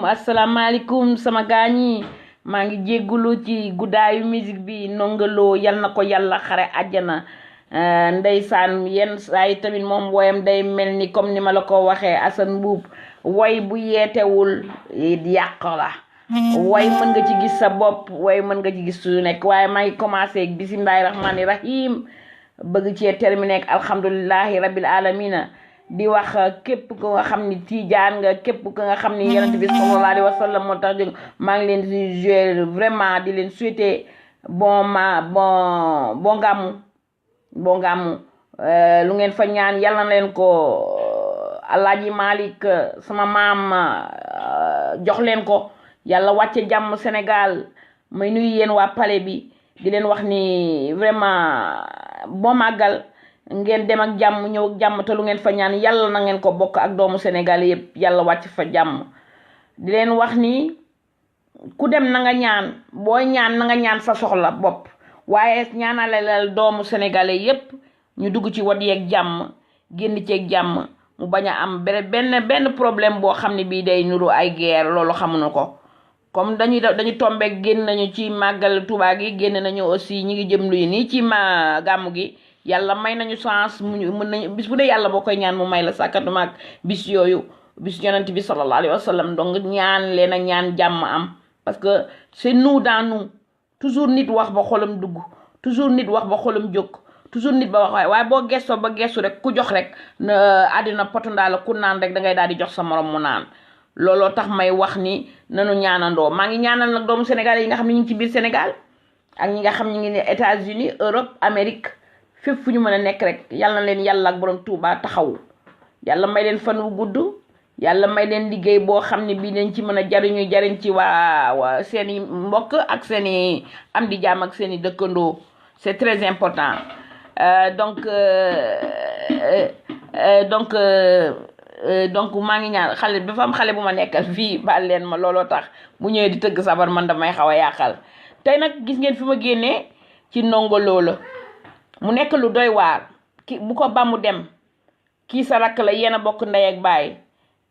asalaamaaleykum sama gaañi maa ngi jéggulu ci guddaayu musique bi nongaloo yal na ko yàlla xare àjjana. Ndeysaan yenn saa yi tamit moom woyam day mel ni comme ni ma la ko waxee Assane Mbuub woy bu yeetewul yàq la. woy mën nga ci gis sa bopp woy mën nga ci gis su nekk waaye maa ngi commencé ak bisimilahi rahmaani rahim bëgg cee terminé ak alhamdulilahi rabil alamina di wax képp ko nga xam ni tiijaan nga képp ko nga xam ni yonent bi sallallahu alayhi wa sallam moo tax jóg maa ngi leen di jouer vraiment di leen souhaiter bon gàmmu lu ngeen fa ñaan yàlla na leen ko Alaaji Malick sama maam jox leen ko yàlla wàcce jàmm Sénégal may nuyu yéen waa palais bi di leen wax ni vraiment boo màggal ngeen dem ak jàmm ñëw ak jàmm te lu ngeen fa ñaan yàlla na ngeen ko bokk ak doomu Sénégal yëpp yàlla wàcc fa jàmm. di leen wax ni ku dem na nga ñaan booy ñaan na nga ñaan sa soxla bopp waaye ñaanale la doomu sénégalais yëpp ñu dugg ci wat yeeg jàmm génn ceeg jàmm mu bañ a am benn problème boo xam ne bii day nuru ay guerre loolu xamuñu ko. comme dañu tombeek génn nañu ci màggal Tuubaa gi génn nañu aussi ñi ngi jëm luy nii ci gàmmu gi yàlla may nañu chance mën nañu bis bu dee yàlla boo koy ñaan mu may la sàkkatuma ak bis yooyu bis yonent bi sallallahu alayhi wa sallam donc ñaan leen ak ñaan jàmm am parce que c'est nous dans nous toujours nit wax ba xolam dugg toujours nit wax ba xolam jóg toujours nit ba wax waaye boo gestoo ba gestu rek ku jox rek àddina potundaa la ku naan rek da ngay daal di jox sa morom mu naan looloo tax may wax ni nanu ñaanandoo maa ngi ñaanal nag doomu Sénégal yi nga xam ne ñu ngi ci biir Sénégal ak ñi nga xam ñu ngi ne États-Unis Europe Amérique fépp fu ñu mën a nekk rek yàlla na leen yàlla ak borom Touba taxawu yàlla may leen fan wu gudd yàlla may leen liggéey boo xam ne bii leen ci mën a jariñ ci waa seeni mbokk ak seeni am di jaam ak seeni dëkkandoo c'est très important donc maa ngi ñaan xale dafa am xale bu ma nekkal fii baal leen ma looloo tax bu ñëwee di tëgg sabar man damay xaw a yàqal tey nag gis ngeen fi ma génnee ci Ndongo Lo la mu nekk lu doy waar ki bu ko ba mu dem kii sa rakk la yéen a bokk ndey ak baay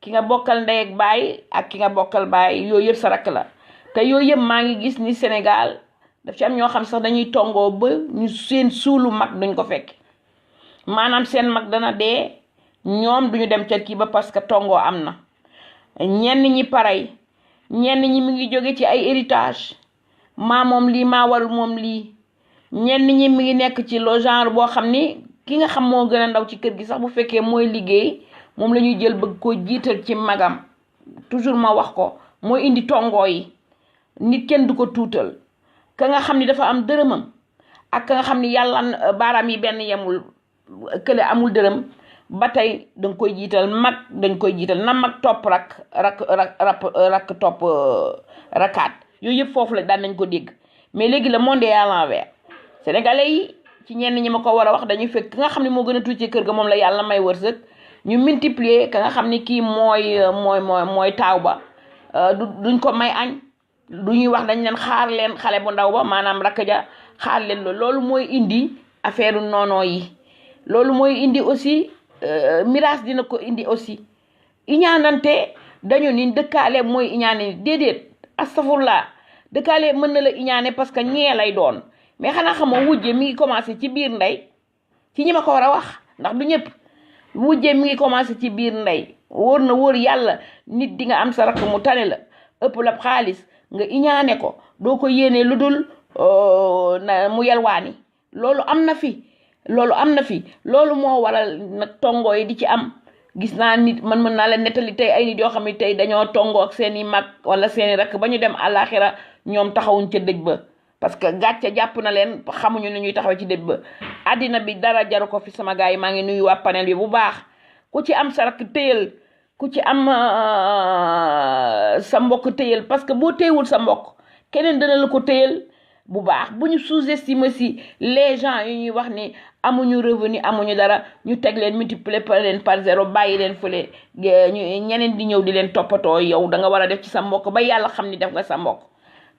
ki nga bokkal ndey ak baay ak ki nga bokkal baay yooyu yëpp sa rakk la te yooyu yëpp maa ngi gis ni Sénégal daf ci am ñoo xam sax dañuy tongoo ba ñu seen suulu mag duñ ko fekk maanaam seen mag dana dee ñoom duñu dem ca kii ba parce que tongoo am na ñenn ñi pareil ñenn ñi mi ngi jóge ci ay héritage maa moom lii maa warul moom lii ñenn ñi mi ngi nekk ci le genre boo xam ni ki nga xam moo gën a ndaw ci kër gi sax bu fekkee mooy liggéey moom la ñuy jël bëgg ko jiital ci magam toujours ma wax ko mooy indi tongoo yi nit kenn du ko tuutal ka nga xam ni dafa am dërëmam ak ka nga xam ni yàlla baaraam yi benn yemul kële amul dërëm ba tey danga koy jiital mag dañ koy jiital na mag topp rak topp rakaat yooyu yëpp foofu la daan nañ ko dégg mais léegi le monde est à l'envers sénégalais yi ci ñenn ñi ma ko war a wax dañuy fekk ka nga xam ne moo gën a tuuti ci kër ga moom la yàlla may wërsëg ñu multiplier ka nga xam ne kii mooy taaw ba duñ ko may añ du ñuy wax dañ leen xaar leen xale bu ndaw ba maanaam rakk ja xaar leen loolu mooy indi affaire noonoo yi loolu mooy indi aussi miraas dina ko indi aussi iñaanante dañu ni dëkkaale mooy iñaane déedéet astafurlaa dëkkaale mën na la iñaane parce que ñee lay doon mais xanaa xamoo wujje mi ngi commencé ci biir ndey ci ñi ma ko war a wax ndax du ñëpp wujje mi ngi commencé ci biir ndey wóor na wóor yàlla nit di nga am sa rakk mu tane la ëpp la xaalis nga iñaane ko doo ko yéene lu dul mu yelwaani loolu am na fi loolu moo waral nag tongoo yi di ci am gis naa nit mën naa leen nettali tey ay nit yoo xam ne tey dañoo tongoo ak seeni mag wala seeni rakk ba ñu dem àllaaxira ñoom taxawuñ ca dëj ba parce que gàcce jàpp na leen xamuñu ni ñuy taxaw ci dëj ba àddina bi dara jaru ko fi sama gars yi maa ngi nuyu waa panel bi bu baax ku ci am sa rakk téyal ku ci am sa mbokk téyal parce que boo téyewul sa mbokk keneen dana la ko téyal bu baax bu ñu sous-estimer si les gens yu ñuy wax ni amuñu revenu amuñu dara ñu teg leen multiplier leen par zéro bàyyi leen fële ñeneen di ñëw di leen toppatoo yow da nga war a def ci sa mbokk ba yàlla xam ni def nga sa mbokk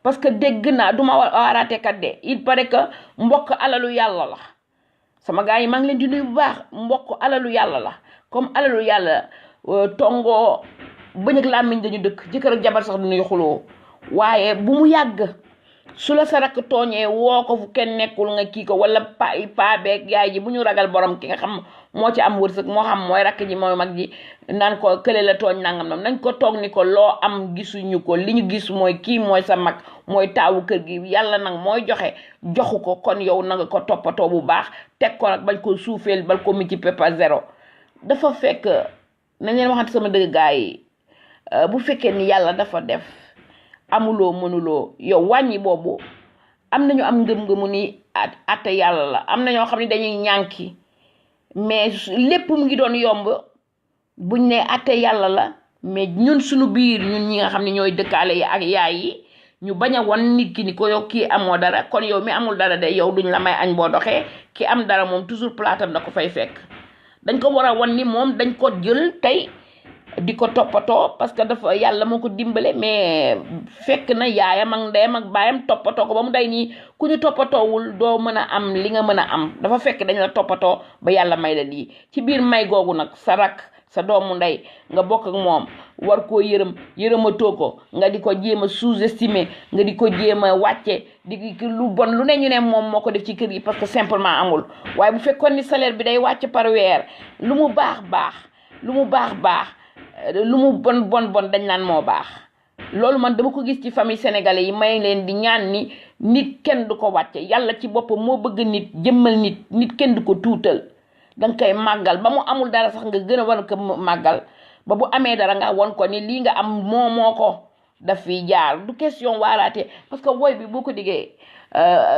parce que dégg naa duma waaraate kat de il paraît que mbokk alalu yàlla la sama gars yi maa ngi leen di nuyu bu baax mbokk alalu yàlla la comme alalu yàlla tongoo bëñ ak làmmiñ dañu dëkk jëkkër ak jabar sax duñuy xuloo waaye bu mu yàgg su la sa rakk tooñee woo ko fu kenn nekkul nga kii ko wala pa beeg yaay ji bu ñu ragal borom ki nga xam moo ci am wërsëg moo xam mooy rakk ji mooy mag ji naan ko kële la tooñ nangam nam nañ ko toog ni ko loo am gisuñu ko li ñu gis mooy kii mooy sa mag mooy taawu kër gi yàlla nag mooy joxe joxu ko kon yow na nga ko toppatoo bu baax teg ko nag bañ ko suufeel bal ko multiplier par 0 dafa fekk nañ leen waxante sama dëgg gaa yi bu fekkee ni yàlla dafa def amuloo mënuloo yow wàññi boobu am nañu am ngëm-ngëmu ni atte yàlla la am na ñoo xam ne dañuy ñànki mais lépp mu ngi doon yomb buñ ne atte yàlla la mais ñun suñu biir ñun ñi nga xam ne ñooy dëkkaale yi ak yaay yi ñu bañ a wan nit ki ni ko yow kii amoo dara kon yow mi amul dara de yow duñ la may añ boo doxee ki am dara moom toujours plaatam da ko fay fekk dañ ko war a wan ni moom dañ ko jël tey di ko toppatoo parce que dafa yàlla moo ko dimbale mais fekk na yaayam ak ndeyam ak baayam toppatoo ko ba mu day nii ku ñu toppatoowul doo mën a am li nga mën a am dafa fekk dañ la toppatoo ba yàlla may la lii ci biir may googu nag sa rak sa doomu ndey nga bokk ak moom war koo yërëmatoo ko nga di ko jéem a sous-estimer nga di ko jéem a wàcce di lu bon lu ne ñu ne moom moo ko def ci kër gi parce que simplement amul waaye bu fekkoon ni salaire bi day wàcc par weer lu mu baax lu mu bon dañ naan moo baax loolu man dama ko gis ci famille sénégalais yi may leen di ñaan ni nit kenn du ko wàcce yàlla ci boppam moo bëgg nit jëmmal nit kenn du ko tuutal danga koy màggal ba mu amul dara sax nga gën a war ko màggal ba bu amee dara nga won ko ni lii nga am moo ko daf fiy jaar du question waaraate parce que woy bi boo ko diggee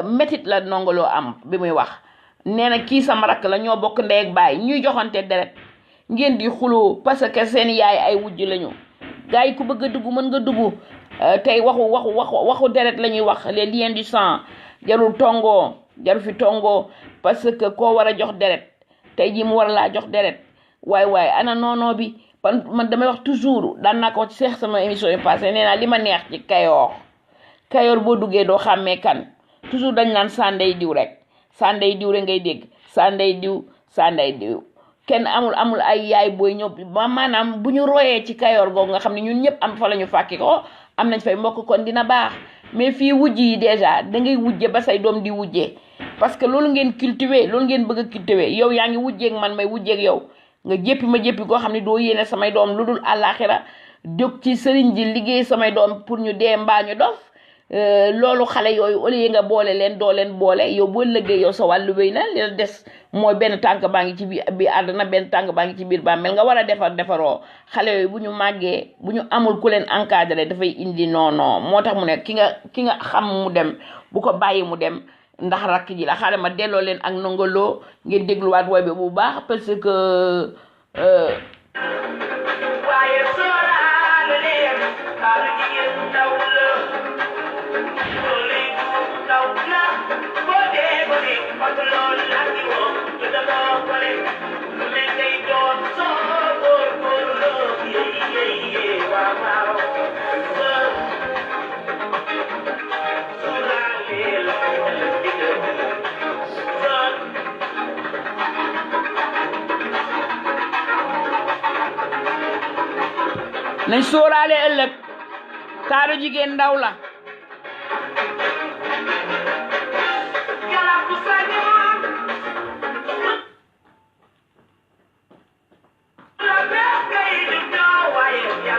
métit la nongoloo am bi muy wax nee na kii sama rakk la ñoo bokk ndey ak baay ñuy joxante deret ngeen di xuloo parce que seen yaay ay wujj lañu gars yi ku bëgg a dugg mën nga dugg tey waxu deret la ñuy wax les liens du sang jarul fi tongoo parce que koo war a jox deret tey jii mu war laa jox deret waaye ana noonoo bi man damay wax toujours daan naa ko ci seex sama émission yi passé nee naa li ma neex ci kayoor boo duggee doo xàmmee kan toujours dañ naan sanday diw rek ngay dégg sanday diw kenn amul ay yaay booy ñëw maanaam bu ñu royee ci kayoor googu nga xam ne ñun ñëpp am fa la ñu fàkki ko am nañ fay mbokk kon dina baax mais fii wujj yi déjà da ngay wujje ba say doom di wujjee parce que loolu ngeen cultiver loolu ngeen bëgg a cultiver yow yaa ngi wujjeeg man may wujjeeg yow nga jéppi ma jéppi koo xam ne doo yéene samay doom lu dul àllaaxira jóg ci sëriñ ji liggéey samay doom pour ñu dee mbaa ñu dof loolu xale yooyu au lieu nga boole leen doo leen boole yow boo liggéey yow sa wàllu wéy na li la des mooy benn tànk baa ngi ci biir àdduna benn tànk baa ngi ci biir bàmmeel nga war a defaroo xale yooyu bu ñu màggee bu ñu amul ku leen encadré dafay indi non moo tax mu ne ki nga xam mu dem bu ko bàyyi mu dem ndax rakk ji la xaaral ma delloo leen ak nongoloo ngeen dégluwaat woy bi bu baax parce que nañ sóoraale ëllëg taaru jigéen ndaw la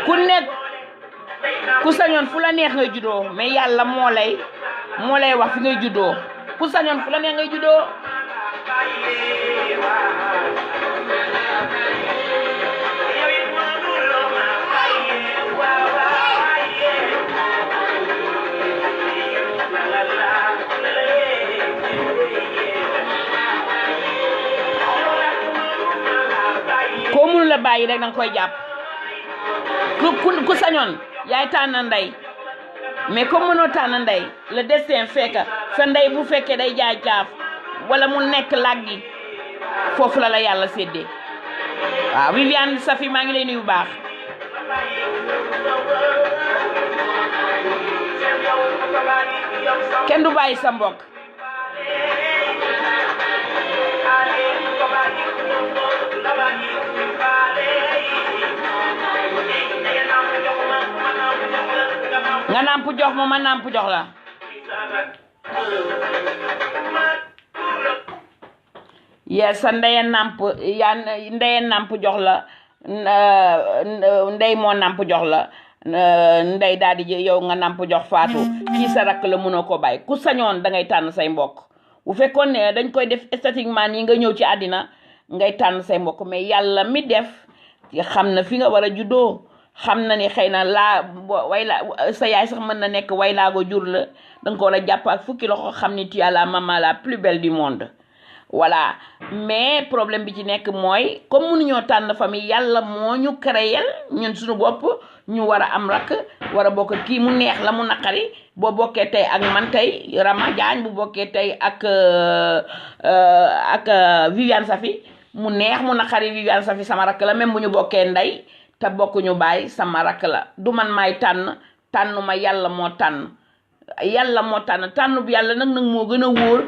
ku nekk ku sañoon fu la neex ngay juddoo mais yàlla moo lay wax fi ngay juddoo ku sañoon fu la neex ngay juddoo koo mënu la bàyyi rek danga koy jàpp ku sañoon yaay tànn ndey mais comme mënoo tànn ndey le destin fekk sa ndey bu fekkee day jaay caaf wala mu nekk làggi foofu la yàlla séddee waaw Viviane Safi maa ngi lay nuyu bu baax kenn du bàyyi sa mbokk nga nàmp jox ma nàmp jox la. yes sa ndeye nàmp yaa ndeye nàmp jox la ndey moo nàmp jox la ndey daal di yow nga nàmp jox Fatou kii sa rakk la mënoo ko bàyyi ku sañoon da ngay tànn say mbokk bu fekkoon ne dañ koy def esthétiquement yi nga ñëw ci àddina ngay tànn say mbokk mais yàlla mi def xam na fi nga war a juddoo xam na ni xëy na sa yaay sax mën na nekk way laago jur la da nga ko war a jàpp ak fukki loxo xam ni tu as la maman la plus belle du monde voilà mais problème bi ci nekk mooy comme mënuñoo tànn famille yàlla moo ñu créel ñun suñu bopp ñu war a am rakk war a bokk kii mu neex la mu naqari boo bokkee tey ak man tey Rama Diagne bu bokkee tey ak Viviane Safi mu neex mu naqari Viviane Safi sama rakk la même bu ñu bokkee ndey te bokkuñu baay sama rakk la du man maay tànnuma yàlla moo tànn tànn bu yàlla nag moo gën a wóor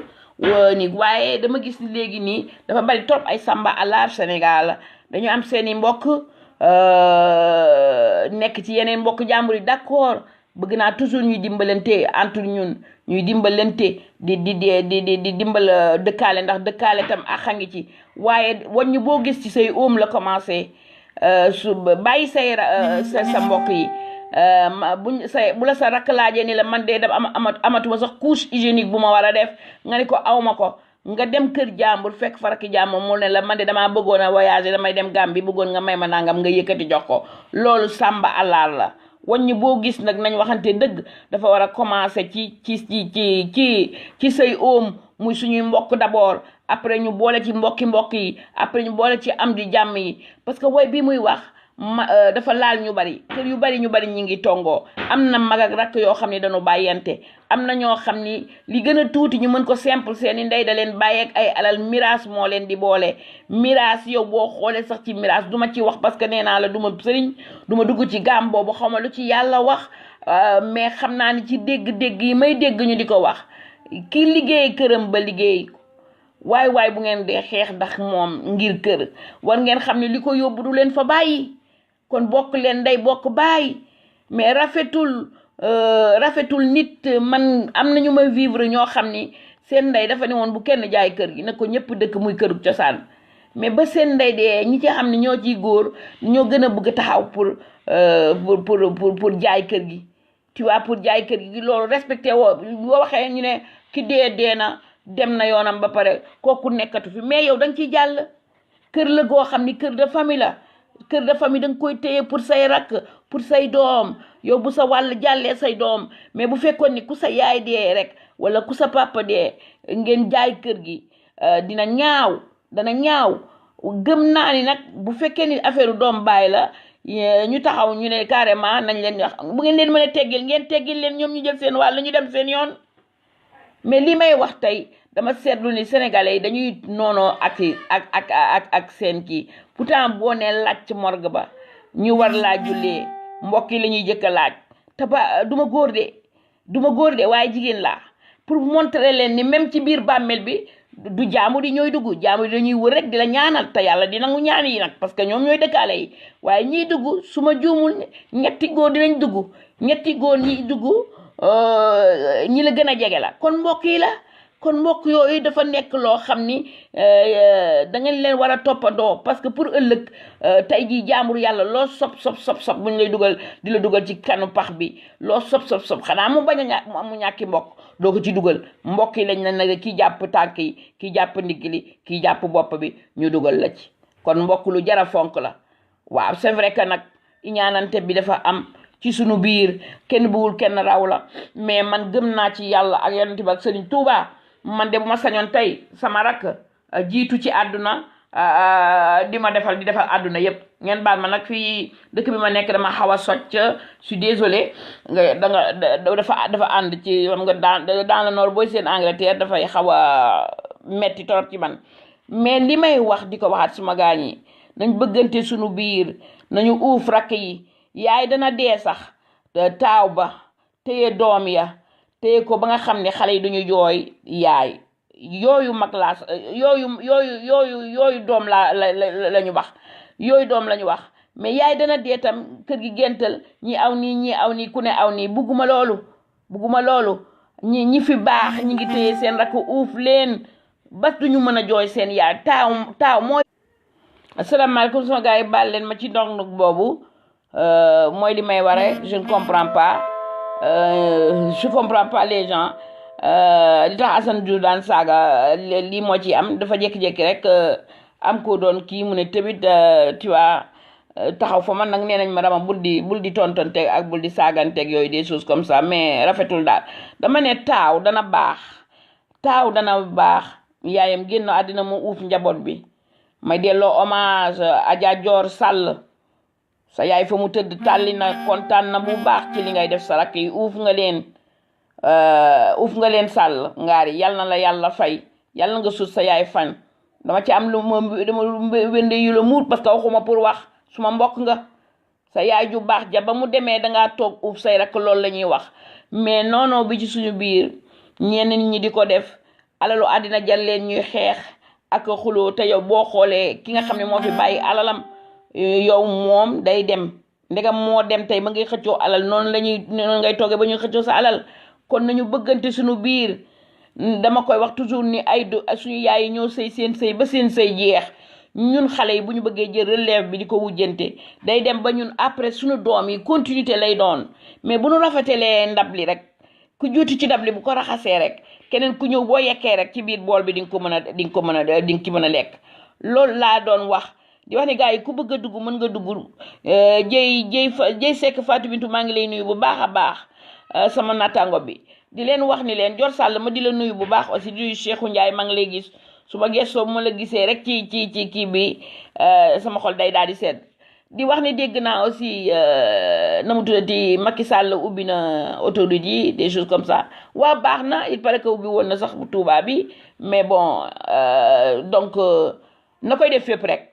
ni waaye dama gis ni léegi nii dafa bari trop ay samba alaar Sénégal dañu am seeni mbokk nekk ci yeneen mbokk jàmbur yi d'accord bëgg naa toujours ñuy dimbalante entre ñun ñuy dimbalante di dimbal dëkkaale ndax dëkkaale tam axa ngi ci waaye waññu boo gis ci say oom la commencé su bàyyi sa mbokk yi bu la sa rakk laajee ni la man de dama amatuma sax couche hygiénique bu ma war a def nga ni ko awma ko nga dem kër jàmbur fekk fa rakk jàmbur mu ne la man de damaa bëggoon a voyager damay dem Gambie bëggoon nga may ma nangam nga yëkkati jox ko loolu sàmba alaar la waññi boo gis nag nañ waxante dëgg dafa war a commencer ci say oom muy suñuy mbokk d'abord après ñu boole ci mbokki yi après ñu boole ci am di jàmm yi parce que woy bi muy wax dafa laal ñu bari kër yu bari ñi ngi tongoo am na mag ak rakk yoo xam ne dañu bàyyante am na ñoo xam ni li gën a tuuti ñu mën ko simple seeni ndey da leen bàyyeek ay alal miraas moo leen di boole miraas yow boo xoolee sax ci miraas duma ci wax parce que nee naa la duma sëriñ duma dugg ci gaam boobu xaw ma lu ci yàlla wax mais xam naa ni ci dégg-dégg yi may dégg ñu di ko wax ki liggéey këram ba liggéey waay bu ngeen dee xeex ndax moom ngir kër war ngeen xam ne li ko yóbbu du leen fa bàyyi kon bokk leen ndey bokk baay mais rafetul nit man am nañu ma vivre ñoo xam ni seen ndey dafa ne woon bu kenn jaay kër gi na ko ñëpp dëkk muy këru cosaan mais ba seen ndey dee ñi ci xam ne ñoo ciy góor ñoo gën a bëgg taxaw pour jaay kër gi tu vois pour jaay kër gi loolu respecté woo boo waxee ñu ne ki dee na dem na yoonam ba pare kooku nekkatu fi mais yow da nga ciy jàll kër la goo xam ni kër de famille la kër de famille da nga koy téye pour say rakk pour say doom yow bu sa wàll jàllee say doom mais bu fekkoon ni ku sa yaay dee rek wala ku sa papa dee ngeen jaay kër gi dana ñaaw gëm naa ni nag bu fekkee ni affaire doom baay la ñu taxaw ñu ne carrément nañ leen wax bu ngeen leen mën a teggil leen ñoom ñu jël seen wàll ñu dem seen yoon mais li may wax tey dama seetlu ni sénégalais yi dañuy noonoo ak seen kii pourtant boo nee laaj ci morgue ba ñu war laa jullee mbokk yi la ñuy jëkk a laaj te ba du ma góor de waaye jigéen laa pour montrer leen ni même ci biir bàmmeel bi du jaamu di ñooy dugg jaamu di dañuy wër rek di la ñaanal te yàlla di nangu ñaan yi nag parce que ñoom ñooy dëkkaale yi waaye ñiy dugg su ma juumul ñetti góor dinañ dugg ñetti góor ñiy dugg ñi la gën a jege la kon mbokk yi la kon mbokk yooyu dafa nekk loo xam ni da ngeen leen war a toppandoo parce que pour ëllëg tey jii jaamur yàlla loo sob bu ñu lay dugal di la dugal ci kanu pax bi loo sob xanaa mu bañ a mu ñàkki mbokk doo ko ci dugal mbokk yi lañ ne kii jàpp tànk yi kii jàpp ndigg li kii jàpp bopp bi ñu dugal la ci kon mbokk lu jara fonk la waaw c'est vrai que nag iñaanante bi dafa am ci sunu biir kenn bëggul kenn raw la mais man gëm naa ci yàlla ak yonent bi ak Sëriñ Tuubaa man de bu ma sañoon tey sama rakk jiitu ci àdduna di defal àdduna yépp ngeen baal ma nag fii dëkk bi ma nekk dama xaw a socc je suis désolé dafa ànd ci xam nga dans le nord booy seen Angleterre dafay xaw a metti torop ci man mais li may wax di ko waxaat suma gaañ yi nañ bëggante sunu biir nañu uuf rakk yi yaay dana dee sax taaw ba téye doom ya téye ko ba nga xam ne xale yi duñu jooy yaay yooyu mag laa yooyu doom la ñu wax yooyu doom la ñu wax mais yaay dana dee tam kër gi gental ñi aw nii ñi aw nii ku ne aw nii bugguma loolu ñi fi baax ñi ngi téye seen rakk uuf leen bas duñu mën a jooy seen yaay taaw mooy asalaamaaleykum sama gars yi baal leen ma ci ndog boobu mooy li may ware je ne comprends pas je comprends pas les gens li tax Assane Diouf daan saaga lii moo ci am dafa jékki-jékki rek am ko doon kii mu ne tamit tu vois taxaw fa man nag nee nañ ma dama bul di tontonteeg ak bul di saaganteeg yooyu des choses comme ça mais rafetul daal dama ne taaw dana baax yaayam génn àddina mu uuf njaboot bi may delloo hommage Adja Dior Sall sa yaay fa mu tëdd tàlli na kontaan na bu baax ci li ngay def sa rakk yi uuf nga leen Sall ngaari yal na la yàlla fay yal na nga sut sa yaay fan dama ci am dama wende yu la muut parce que waxuma pour wax suma mbokk nga sa yaay ju baax ja ba mu demee dangaa toog uuf say rakk loolu la ñuy wax mais non bi ci suñu biir ñenn nit ñi di ko def alalu àddina jal leen ñuy xeex ak xuloo te yow boo xoolee ki nga xam ne moo fi bàyyi alalam yow moom day dem ndegam moo dem tey ba ngay xëccoo alal noonu ngay toogee ba ñuy xëccoo sa alal kon nañu bëggante suñu biir dama koy wax toujours ni suñu yaay yi ñoo sëy seen sëy ba seen sëy jeex ñun xale yi bu ñu bëggee jël relève bi di ko wujjante day dem ba ñun après suñu doom yi continuité lay doon mais bu ñu rafetelee ndab li rek ku juuti ci ndab li bu ko raxasee rek keneen ku ñëw boo yekkee rek ci biir bool bi di nga ci mën a lekk loolu laa doon wax di wax ne gars yi ku bëgg a dugg mën nga dugg jëy sekk Fatou Bintou maa ngi lay nuyu bu baax a baax sama nattaango bi di leen wax ni leen Dior Sall ma di la nuyu bu baax aussi di Cheikhou Ndiaye maa ngi lay gis su ma gëstoo ma la gisee rek ci kii bi sama xol day daal di sedd di wax ni dégg naa aussi na mu tuddati Macky Sall ubbi na autoroute yi des choses comme ça waaw baax na il paraît que ubbi woon na sax bu Touba bi mais bon donc na koy def fépp rek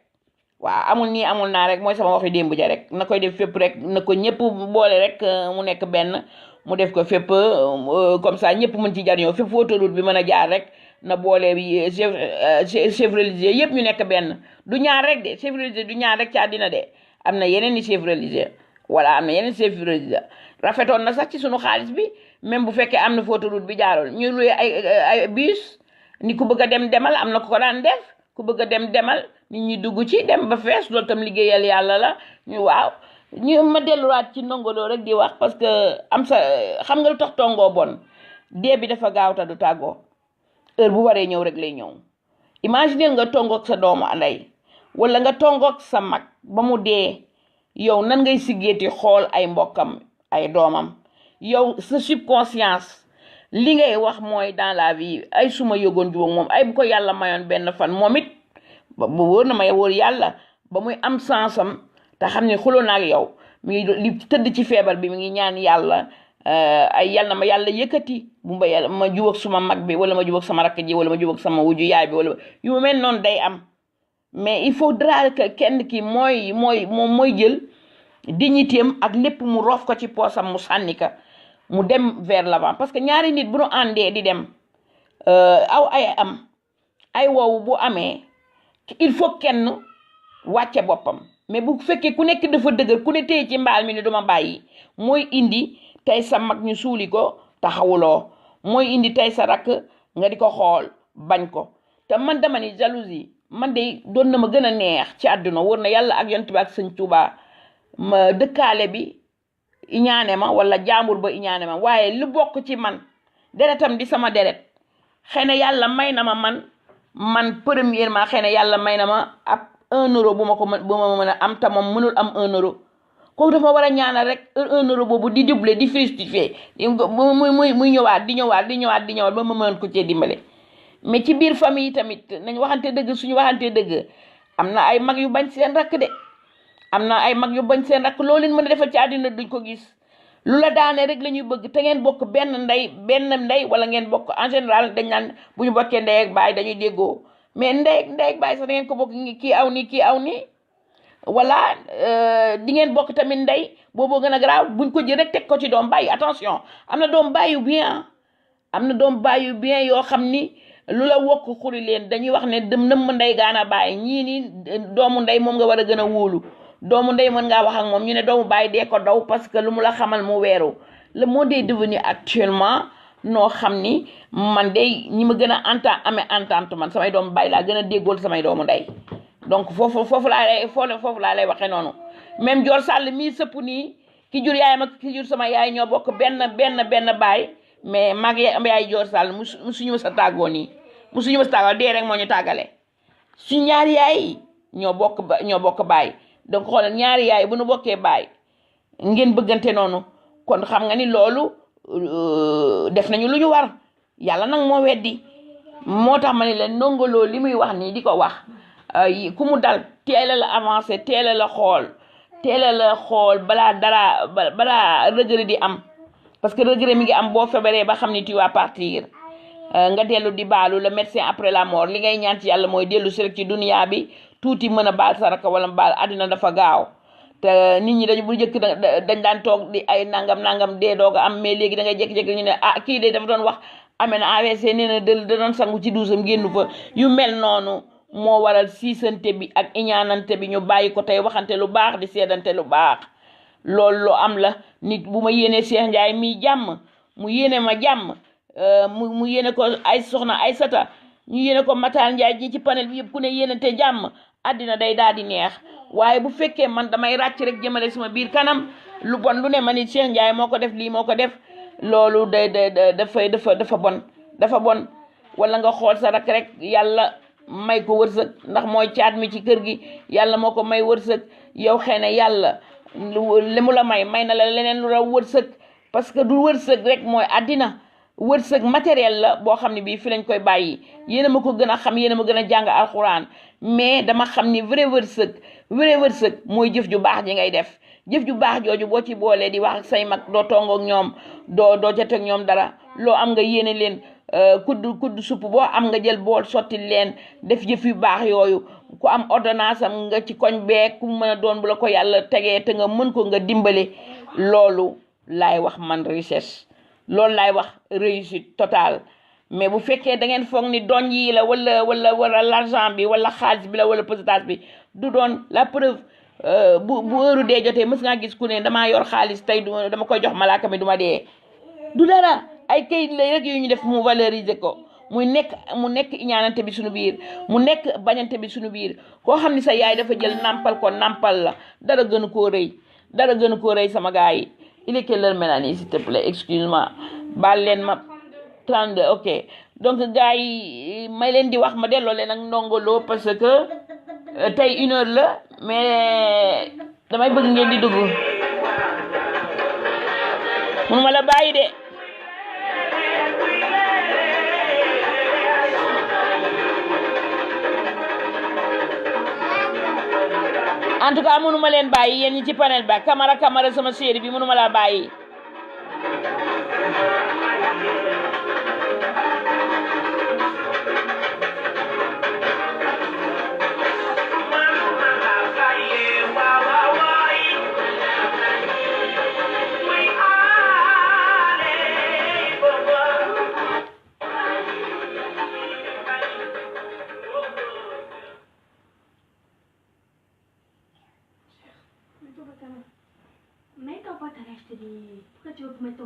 waaw amul nii amul naa rek mooy sama waxi démb ja rek na koy def fépp rek na ko ñëpp boole rek mu nekk benn mu def ko fépp comme ça ñëpp mën ci jariñoo fépp autoroute bi mën a jaar rek na boole chef religieux yëpp ñu nekk benn du ñaar rek de chef religieux du ñaar rek ci àddina de am na yeneen i chef religieux voilà am na yeneen chef religieux rafetoon na sax ci sunu xaalis bi même bu fekkee am na fa autoroute bi jaaroon ñu luy ay bus ni ku bëgg a dem demal am na ku ko daan def ku bëgg a dem demal nit ñi dugg ci dem ba fees loolu tam liggéeyal yàlla la ñu waaw ñu ma delluwaat ci ndongoloo rek di wax parce que am sa xam nga lu tax tongoo bon dee bi dafa gaaw ta du tàggoo heure bu waree ñëw rek lay ñëw imagine nga tongoog sa doomu anday wala nga tongoog sa mag ba mu dee yow nan ngay siggeeti xool ay mbokkam ay doomam yow sa subconscience li ngay wax mooy dans la vie ay suma yëgoon juwag moom ay bu ko yàlla mayoon benn fan moom it ba wóor na may wóor yàlla ba muy am sansam te xam ne xuloo naag yow mi ngi li tëdd ci feebar bi mi ngi ñaan yàlla ay yàlla na ma yàlla yëkkati bu ma yàlla ma jubag suma mag bi wala ma jubag sama rakk ji wala ma jubag sama wuju yaay bi wala yu mel noonu day am mais il faudra que kenn ki mooy jël dignitéem ak lépp mu roof ko ci poosam mu sànni ka mu dem vers l'avant parce que ñaari nit bu nu àndee di dem ay woowu bu amee il faut kenn wàcce boppam mais bu fekkee ku nekk dafa dëgër ku ne téye ci mbaal mi ne duma bàyyi mooy indi tey sa mag ñu suuli ko taxawuloo mooy indi tey sa rakk nga di ko xool bañ ko te man dama ni jalousie man de doon na ma gën a neex ci àdduna wër na yàlla ak yonent bi ak sëñ Tuubaa ma dëkkaale bi iñaane ma wala jaambur ba iñaane ma waaye lu bokk ci man deretam di sama deret xëy na yàlla may na ma man premièrement xëy na yàlla may na ma ab 1 euro bu ma mën a am te moom mënul am 1 euro kooku dafa war a ñaanal rek 1 euro boobu di doublé di fructifier muy ñëwaat di ñëwaat ba ma mën ko cee dimbale mais ci biir famille yi tamit nañ waxante dëgg suñu waxante dëgg am na ay mag yu bañ seen rakk de am na ay mag yu bañ seen rakk loolu leen mën a defal ci àddina duñ ko gis lu la daane rek la ñuy bëgg te ngeen bokk benn ndey wala ngeen bokk en général dañ naan bu ñu bokkee ndey ak baay dañuy déggoo mais ndey ak baay sax da ngeen ko bokk kii aw nii wala di ngeen bokk tamit ndey booboo gën a garaaw buñ ko jël rek teg ko ci doom bàyyi attention am na doom bàyyu bien yoo xam ni lu la wokk xuri leen dañuy wax ne dem nëmm ndey gaana bàyyi ñii ni doomu ndey moom nga war a gën a wóolu doomu ndey mën ngaa wax ak moom ñu ne doomu bàyyi dee ko daw parce que lu mu la xamal mu weeru. Le monde est devenu actuellement noo xam ni man de ñi ma gën a amee entente man samay doomu bàyyi laa gën a déggool samay doomu ndey donc foofu laa lay waxee noonu. même Dior Sall mii sëpp nii ki jur yaayam ak ki jur sama yaay ñoo bokk benn baay mais mag yaay Dior Sall musuñu ma sa tàggoo nii musuñu ma sa tàggoo dee rek moo ñu tàggale suñu ñaari yaay ñoo bokk baay donc xoolal ñaari yaay bu nu bokkee baay ngeen bëggante noonu kon xam nga ni loolu def nañu lu ñu war yàlla nag moo weddi moo tax ma ne leen Ndongo Lo li muy wax nii di ko wax ku mu dal teel a la avancé teel a la xool balaa regret di am parce que regret mi ngi am boo feebaree ba xam ni tu vas partir nga dellu di baalu le médecin après la mort li ngay ñaan ci yàlla mooy dellu si rek ci dunia bi tuuti mën a baal saraka wala baal àddina dafa gaaw te nit ñi dañu bu njëkk dañ daan toog di ay nangam dee doog a am mais léegi da ngay jékki-jékki ñu ne kii de dafa doon wax amee na AVC nee na da doon sangu ci duusam génnu fa yu mel noonu moo waral siisante bi ak iñaanante bi ñu bàyyi ko tey waxante lu baax di seedante lu baax loolu lu am la nit bu ma yéenee Cheikh Ndiaye mii jàmm mu yéene ma jàmm mu yéene ko ay soxna ay sata ñu yéene ko Matar Ndiaye ji ci panel bi yëpp ku ne yéenante jàmm àddina day daal di neex waaye bu fekkee man damay ràcc rek jëmale sama biir kanam lu bon lu ne ma ni Cheikh Ndiaye moo ko def lii moo ko def loolu dafa bon wala nga xool sa rak rek yàlla may ko wërsëg ndax mooy caat mi ci kër gi yàlla moo ko may wërsëg yow xëy na yàlla li mu la may na la leneen lu raw wërsëg parce que du wërsëg rek mooy àddina wërsëg matériel la boo xam ne bii fi lañ koy bàyyi yéen a ma ko gën a xam yéen a ma gën a jàng alxuraan mais dama xam ni vrai wërsëg mooy jëf ju baax ji ngay def jëf ju baax jooju boo ci boolee di wax ak say mag doo tongook ñoom doo jotee ak ñoom dara loo am nga yéene leen kudd supp boo am nga jël bool sotti leen def jëf yu baax yooyu ku am ordonnance am nga ci koñ beeg ku mën a doon bu la ko yàlla tegee te nga mën ko nga dimbale loolu laay wax man richesse loolu laay wax réussite totale mais bu fekkee da ngeen foog ni doñ yi la wala l'argent bi wala xaalis bi la wala pourcentage bi du doon la preuve bu heure dee jotee mës ngaa gis ku ne damaa yor xaalis tey dama koy jox malaaka mi duma dee du dara ay kayit la rek yu ñu def mu valoriser ko mu nekk iñaanante bi suñu biir mu nekk bañante bi suñu biir koo xam ni sa yaay dafa jël nampal la dara gënu koo rëy sama gars yi. Il est quelle heure, Mélanie, s'il te plaît? Excuse-moi. Baal leen ma 32 ok donc gars yi may leen di wax ma delloo leen ak Ndongo Lo parce que tey 1 heure la mais damay bëgg ngeen di dugg mënuma la bàyyi de. en tout cas mënuma leen bàyyi yéen ñi ci panel ba Camara sama chéri bi mënuma laa bàyyi.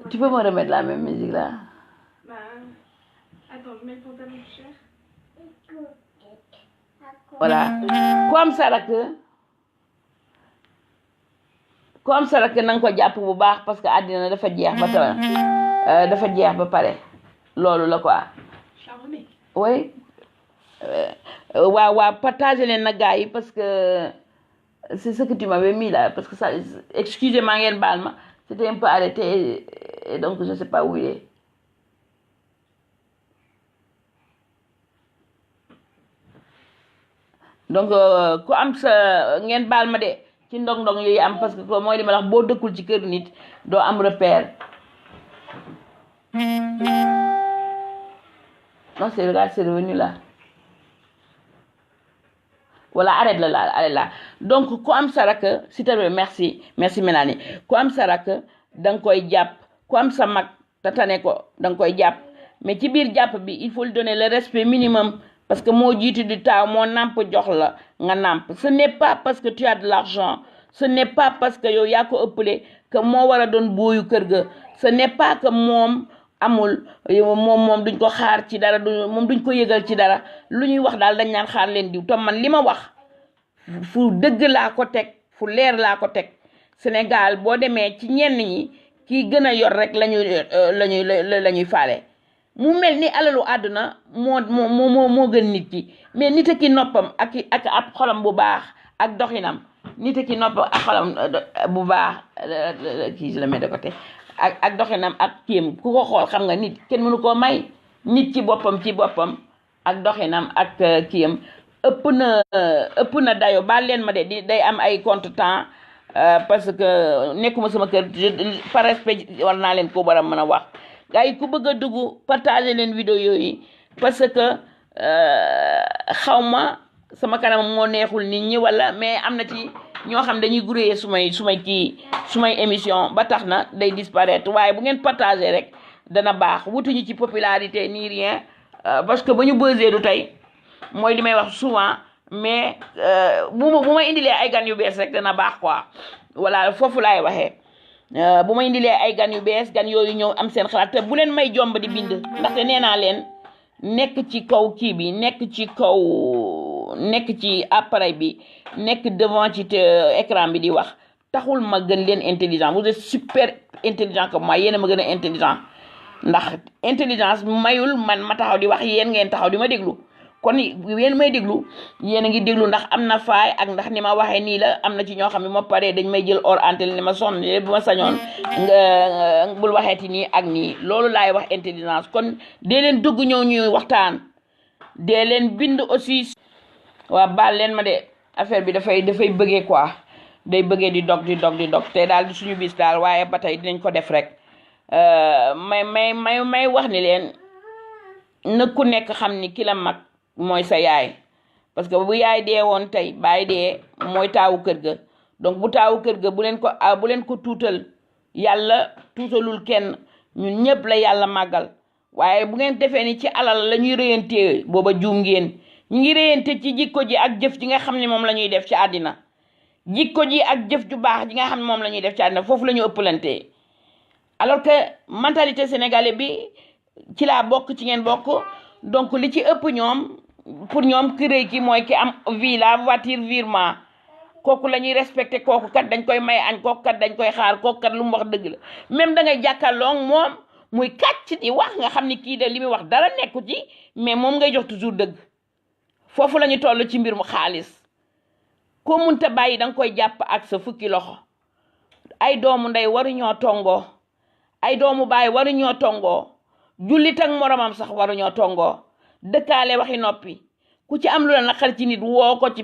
Tu peux me remettre la même musique là? Bah, attends, je mets le pantalon cher. Voilà. Ku am sa rakk na nga ko jàpp bu baax parce que àddina dafa jeex ba pare loolu la quoi. Oui. waaw partager leen nag gars yi parce que c'est ce que tu m'avais mis là parce que ça excusez-moi ngeen baal ma c'était un peu arrêté et donc je sais pas où il est. donc ku am sa ngeen baal ma de ci ndong-ndong yooyu am parce que mooy li ma wax boo dëkkul ci kër nit doo am repère. non c'est revenu là. Voilà, arrête là. Donc, ku am sa rakk s'il te plaît merci Mélanie ku am sa rakk danga koy jàpp ku am sa mag tatane ko danga koy jàpp mais ci biir jàpp bi il faut lui donner le respect minimum parce que moo jiitu di taaw moo nàmp jox la nga nàmp ce n'est pas parce que tu as de l'argent ce n'est pas parce que yow yaa ko ëppale que moo war a doon booyu kër ga ce n'est pas que moom amul moom duñ ko xaar ci dara moom duñ ko yëgal ci dara lu ñuy wax daal dañ naan xaar leen diw te man li ma wax fu dëgg laa ko teg fu leer laa ko teg Sénégal boo demee ci ñenn ñi kii gën a yor rek la ñuy faale mu mel ni alalu àdduna moo gën nit ki mais nit a ki noppam ak ab xolam bu baax ak doxinam nit a ki noppam ak xolam bu baax kii la may de côté ak doxinam ak kiyam ku ko xool xam nga nit kenn mënu koo may nit ci boppam ak doxinam ak kiyam ëpp na dayo baal leen ma de day am ay contretemps parce que nekkuma sama kër par respect war naa leen ko war a mën a wax gars yi ku bëgg a dugg partager leen vidéo yooyu parce que xawma sama kanam moo neexul nit ñi wala mais am na ci ñoo xam dañuy grouiller sumay émission ba tax na day disparaître waaye bu ngeen partager rek dana baax wutuñu ci popularité ni rien parce que ba ñu buzzee du tey mooy li may wax souvent mais bu ma indilee ay gan yu bees rek dana baax quoi voilà foofu laay waxee bu ma indilee ay gan yu bees gan yooyu ñëw am seen xalaat te bu leen may jomb di bind ndaxte nee naa leen nekk ci kaw kii bi nekk ci appareil bi nekk devant ci écran bi di wax taxul ma gën leen intelligent vous êtes super intelligent comme moi yéen a ma gën a intelligent ndax intelligence mayul man ma taxaw di wax yéen ngeen taxaw di ma déglu kon yéen may déglu yéen a ngi déglu ndax am na faay ak ndax ni ma waxee nii la am na ci ñoo xam ne ma paree dañ may jël hors antenne ni ma sonn bu ma sañoon nga bul waxeeti nii ak nii loolu laay wax intelligence kon dee leen dugg ñëw ñuy waxtaan dee leen bind aussi waa baal leen ma de affaire bi dafay bëggee quoi day bëggee di dog te daal di suñu bis daal waaye ba tey dinañ ko def rek may wax ni leen na ku nekk xam ni ki la mag mooy sa yaay parce que bu yaay dee woon tey baay dee mooy taawu kër ga donc bu taawu kër ga bu leen ko tuutal yàlla tuutalul kenn ñun ñëpp la yàlla màggal waaye bu ngeen defee ni ci alal la ñuy rëyantee booba juum ngeen ñu ngi rëyante ci jikko ji ak jëf ji nga xam ne moom la ñuy def ci àddina jikko ji ak jëf ju baax ji nga xam ne moom la ñuy def ci àddina foofu la ñu ëppalantee alors que mentalité sénégalais bi ci laa bokk ci ngeen bokk donc li ci ëpp ñoom pour ñoom ki rëy ki mooy ki am villa voiture virement kooku la ñuy respecté kooku kat dañ koy may añ kooku kat dañ koy xaar kooku kat lu mu wax dëgg la même da ngay jàkkaarloo moom muy kàcc di wax nga xam ni kii de li muy wax dara nekku ci mais moom ngay jox toujours dëgg foofu la ñu toll ci mbir mu xaalis koo munta bàyyi da nga koy jàpp ak sa fukki loxo ay doomu ndey waruñoo tongoo ay doomu baay waruñoo tongoo jullit ak moromam sax waruñoo tongoo dëkkaale waxi noppi ku ci am lu la naqar ci nit woo ko ci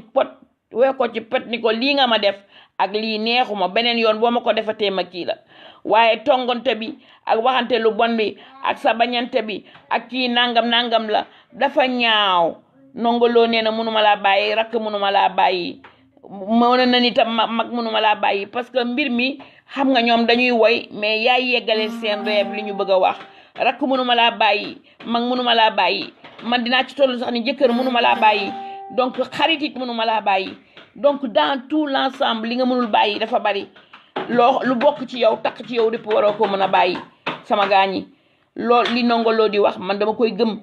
pet ni ko lii nga ma def ak lii neexuma beneen yoon boo ma ko defatee ma kii la waaye tongonte bi ak waxante lu bon bi ak sa bañante bi ak kii nangam la dafa ñaaw nongoloo nee na mënuma laa bàyyi rakk mënuma laa bàyyi mën na ni tam mag mënuma laa bàyyi parce que mbir mi xam nga ñoom dañuy woy mais yaay yeggale seen rêve li ñu bëgg a wax rakk mënuma laa bàyyi mag mënuma laa bàyyi man dinaa ci tollu sax ni jëkkër mënuma laa bàyyi donc xarit it mënuma laa bàyyi donc dans tout l'ensemble li nga mënul bàyyi dafa bari lu bokk ci yow takk ci yow lépp waroo ko mën a bàyyi sama gaañi loolu li nongoloo di wax man dama koy gëm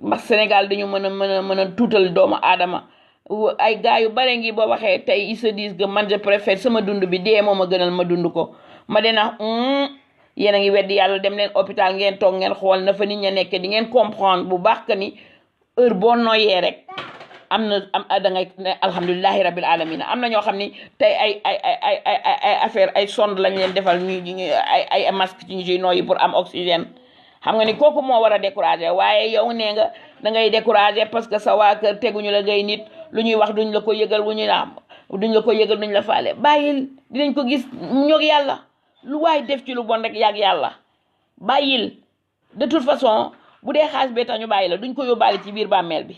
ndax Sénégal dañu mën a tuutal doomu aadama ay gars yu bare ngi boo waxee tey ils se disent que man je préfère sama dund bi dee moo ma gënal ma dund ko ma dena yéen a ngi weddi yàlla dem leen hôpital ngeen toog ngeen xool na fa nit ña nekk di ngeen comprendre bu baax que ni heure boo noyyee rek am da ngay ne alhamdulilahi rabil alamina am na ñoo xam ni tey ay affaire ay sonde lañ leen defal ay masque ci ñu ciy noyyi pour am oxygène xam nga ni kooku moo war a découragé waaye yow nee nga da ngay découragé parce que sa waa kër teguñu la ngay nit lu ñuy wax duñ la ko yëgal duñ la faale bàyyil dinañ ko gis ñoog yàlla lu waay def ci lu bon rek yàgg yàlla bàyyil de toute façon bu dee xaalis bee tax ñu bàyyi la duñ ko yóbbaale ci biir bàmmeel bi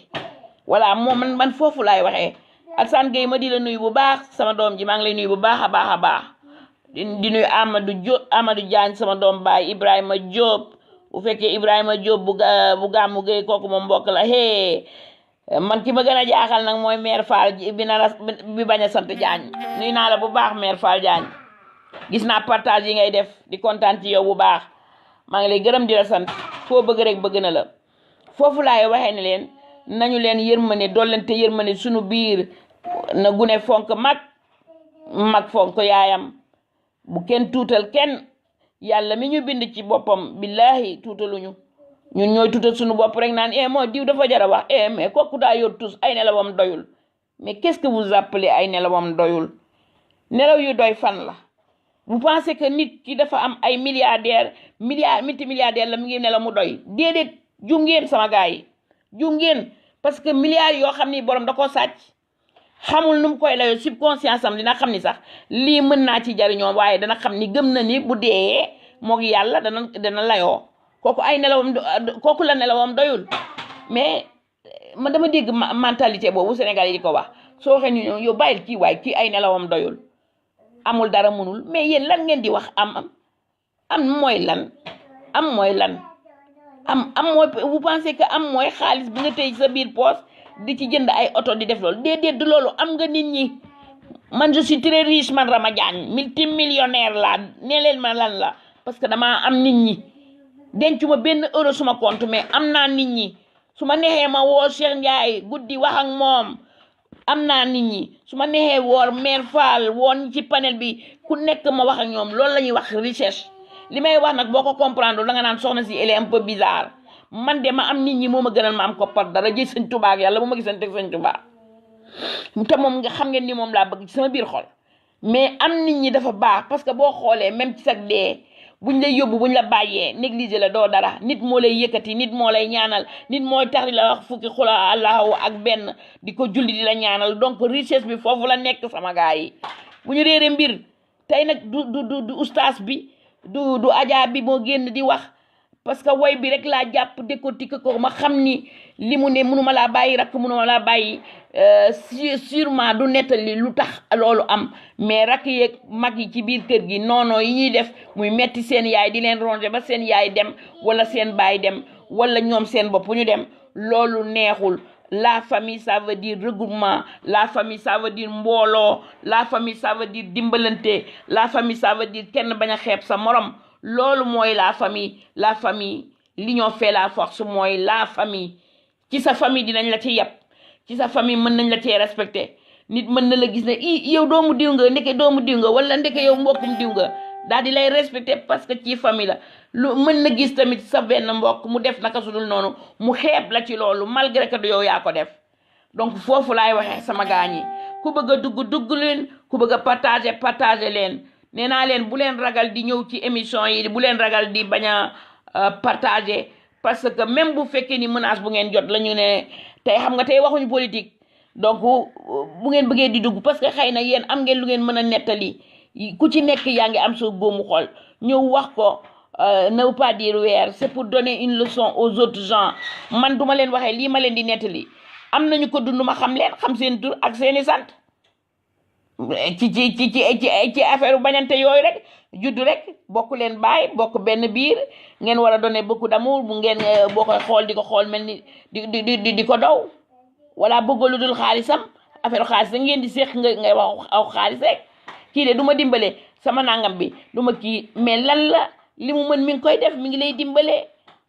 voilà moom man foofu laay waxee Alassane Gueye ma di la nuyu bu baax sama doom ji maa ngi lay nuyu bu baax a baax di nuyu Amadou Diagne sama doom baay Ibrahima Diop bu fekkee Ibrahima Diop bu gàmmu Gueye kooku moom mbokk la man ki ma gën a jaaxal nag mooy mère Fall bi bi bañ a sant Diagne nuy naa la bu baax mère Fall Diagne gis naa partage yi ngay def di kontaan ci yow bu baax maa ngi lay gërëm di la sant foo bëgg rek bëgg na la foofu laay waxee ne leen nañu leen yërmande dollante yërmande sunu biir na gune fonk mag fonk yaayam bu kenn tuutal kenn yàlla mi ñu bind ci boppam billahi tuutaluñu ñun ñooy tuutal suñu bopp rek naan moo diw dafa jara wax mais kooku daa yor tus ay nelawam doyul mais qu'est-ce que vous appelez ay nelawam doyul nelaw yu doy fan la vous pensez que nit ki dafa am ay multimilliardaire la mu ngi nelaw mu doy déedéet ju ngeen sama gars yi ju ngeen parce que milliards yoo xam ni borom da koo sàcc xamul nu mu koy layoo subconscience am dina xam ni sax lii mën naa ci jariñoo waaye dana xam ni gëm na ni bu dee moog yàlla dana layoo kooku ay nelawam kooku la nelawam doyul mais man dama dégg mentalité boobu Sénégal yi di ko wax soo waxee ñu yow bàyyil kii waay kii ay nelawam doyul amul dara mënul mais yéen lan ngeen di wax am mooy lan am mooy lan am mooy vous pensez que am mooy xaalis bi nga tëj sa biir poos di ci jënd ay oto di def loolu déedéet du loolu am nga nit ñi man je suis très riche man Rama Diagne multimillionnaire laa nee leen ma lan la parce que damaa am nit ñi dencuma benn euro suma compte mais am naa nit ñi su ma neexee ma woo Cheikh Ndiaye guddi wax ak moom am naa nit ñi su ma neexee woor mère Fall woon ci panel bi ku nekk ma wax ak ñoom loolu la ñuy wax recherche li may wax nag boo ko comprendre da nga naan soxna si elle est un peu bizarre man de ma am nit ñi moo ma gënal ma am ko par dara ji sëñ Tuubaa ak yàlla bu ma gisante sëñ Tuubaa te moom nga xam ngeen ni moom laa bëgg ci sama biir xol mais am nit ñi dafa baax parce que boo xoolee même ci sag dee buñ lay yóbbu buñ la bàyyee négliger la doo dara nit moo lay yëkkati nit moo lay ñaanal nit mooy tax di la wax fukki xula allahu ak benn di ko julli di la ñaanal donc richesse bi foofu la nekk sama gars yi bu ñu réere mbir tey nag du ustaas bi du ajaa bi moo génn di wax parce que woy bi rek laa jàpp décortiquer ko ma xam ni li mu ne mënuma laa bàyyi rakk mënuma laa bàyyi sûrement du nettali lu tax loolu am mais rakk yeeg mag yi ci biir kër gi noono yi ñuy def muy metti seen yaay di leen ronger ba seen yaay dem wala seen baay dem wala ñoom seen bopp ñu dem loolu neexul la famille ça veut dire regroupement la famille ça veut dire mbooloo la famille ça veut dire dimbalante la famille ça veut dire kenn bañ a xeeb sa morom loolu mooy la famille l'union fait la force mooy la famille ci sa famille dinañ la ci yab ci sa famille mën nañ la cee respecté nit mën na la gis ne yow doomu diw nga ndeke doomu diw nga wala ndeke yow mbokkum diw nga daal di lay respecté parce que ci famille la lu mën na gis tamit sa benn mbokk mu def naka sudul noonu mu xeeb la ci loolu malgré que du yow yaa ko def donc foofu laay waxee sama gaañ yi ku bëgg a dugg leen ku bëgg a partager leen nee naa leen bu leen ragal di ñëw ci émission yi bu leen ragal di bañ a partager parce que même bu fekkee ni menace bu ngeen jot la ñu ne tey xam nga tey waxuñu politique donc bu ngeen bëggee di dugg parce que xëy na yéen am ngeen lu ngeen mën a nettali ku ci nekk yaa ngi am sa góomu xol ñëw wax ko ne veut pas dire weer c'est pour donner une leçon aux autres gens man duma leen waxee lii ma leen di nettali am nañu ko dund ma xam leen xam seen tur ak seeni sant ci affaire bañante yooyu rek juddu rek bokk leen baay bokk benn biir ngeen war a donner beaucoup d'amour bu ngeen boo koy xool di ko xool mel ni di ko daw wala bëggoo lu dul xaalisam affaire xaalis da ngeen di séq ngay wax aw xaalis rek kii de du ma dimbale sama nangam bi du ma kii mais lan la li mu mën mi ngi koy def mi ngi lay dimbale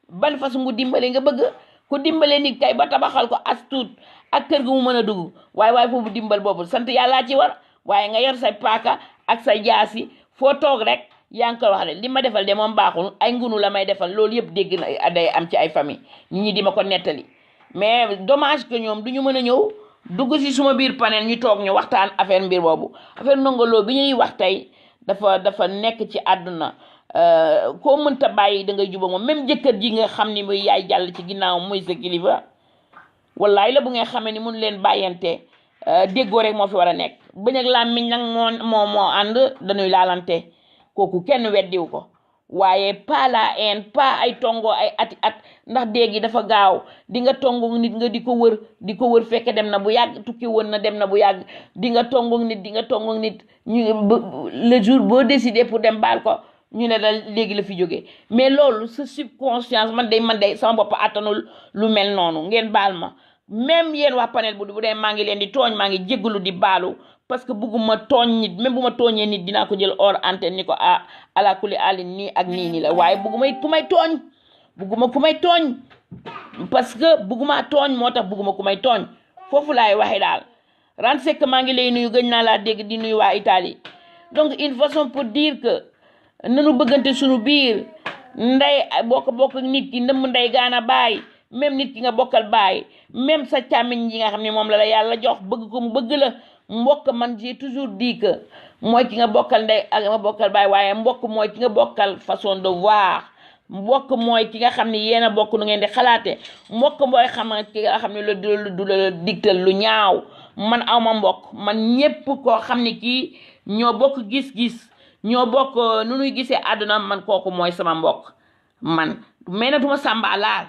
ban façon ngu dimbale nga bëgg ku dimbale nit kay ba tabaxal ko as tuut ak kër gu mu mën a dugg waaye foofu dimbal boobu sant yàllaa ci war waaye nga yor say paaka ak say jaasi foo toog rek yaa ngi koy wax de li ma defal de moom baaxul ay ngunu la may defal loolu yëpp dégg na day am ci ay famille nit ñi di ma ko nettali mais dommage que ñoom du ñu mën a ñëw dugg si suma biir panel ñu toog ñu waxtaan affaire mbir boobu affaire Ndongo Lo bi ñuy wax tey dafa nekk ci àdduna koo mënta bàyyi da ngay juba moom même jëkkër ji nga xam ni muy yaay jàll ci ginnaaw muy sa kilifa wallaay la bu ngay xamee ni mun leen bàyyante déggoo rek moo fi war a nekk bañ ak làmmiñ nag moo ànd dañuy laalante kooku kenn weddiw ko waaye pas la haine pas ay tongo ay ati at ndax déegi dafa gaaw di nga tongo nit nga di ko wër fekk dem na bu yàgg tukki woon na dem na bu yàgg di nga tongo nit le jour boo décidé pour dem baal ko ñu ne la léegi la fi jógee mais loolu sa subconscience man day sama bopp attanul lu mel noonu ngeen baal ma même yéen waa panel bu dee maa ngi leen di tooñ maa ngi jéggalu di baalu parce que bugguma tooñ nit même bu ma tooñee nit dinaa ko jël hors antenne ni ko ala kulli alin nii ak nii la waaye bugguma ku may tooñ bugguma ku may tooñ parce que bugguma tooñ moo tax bugguma ku may tooñ foofu laay waxe daal Ran Seck maa ngi lay nuyu gëj naa laa dégg di nuyu waa Italie donc une façon pour dire que nanu bëggante suñu biir nday bokk nit ki ndëmm nday gaana baay même nit ki nga bokkal baay même sa càmmiñ yi nga xam ne moom la yàlla jox bëgg ko mu bëgg la mbokk man j'ai toujours dit que mooy ki nga bokkal ndey ak nga bokkal baay waaye mbokk mooy ki nga bokkal façon de voir mbokk mooy ki nga xam ne yéen a bokk nu ngeen di xalaate mbokk mooy ki nga xam ne du la digtal lu ñaaw man awma mbokk man ñépp koo xam ne kii ñoo bokk gis-gis ñoo bokk nu nuy gisee àdduna man kooku mooy sama mbokk man mais na duma sàmba alaar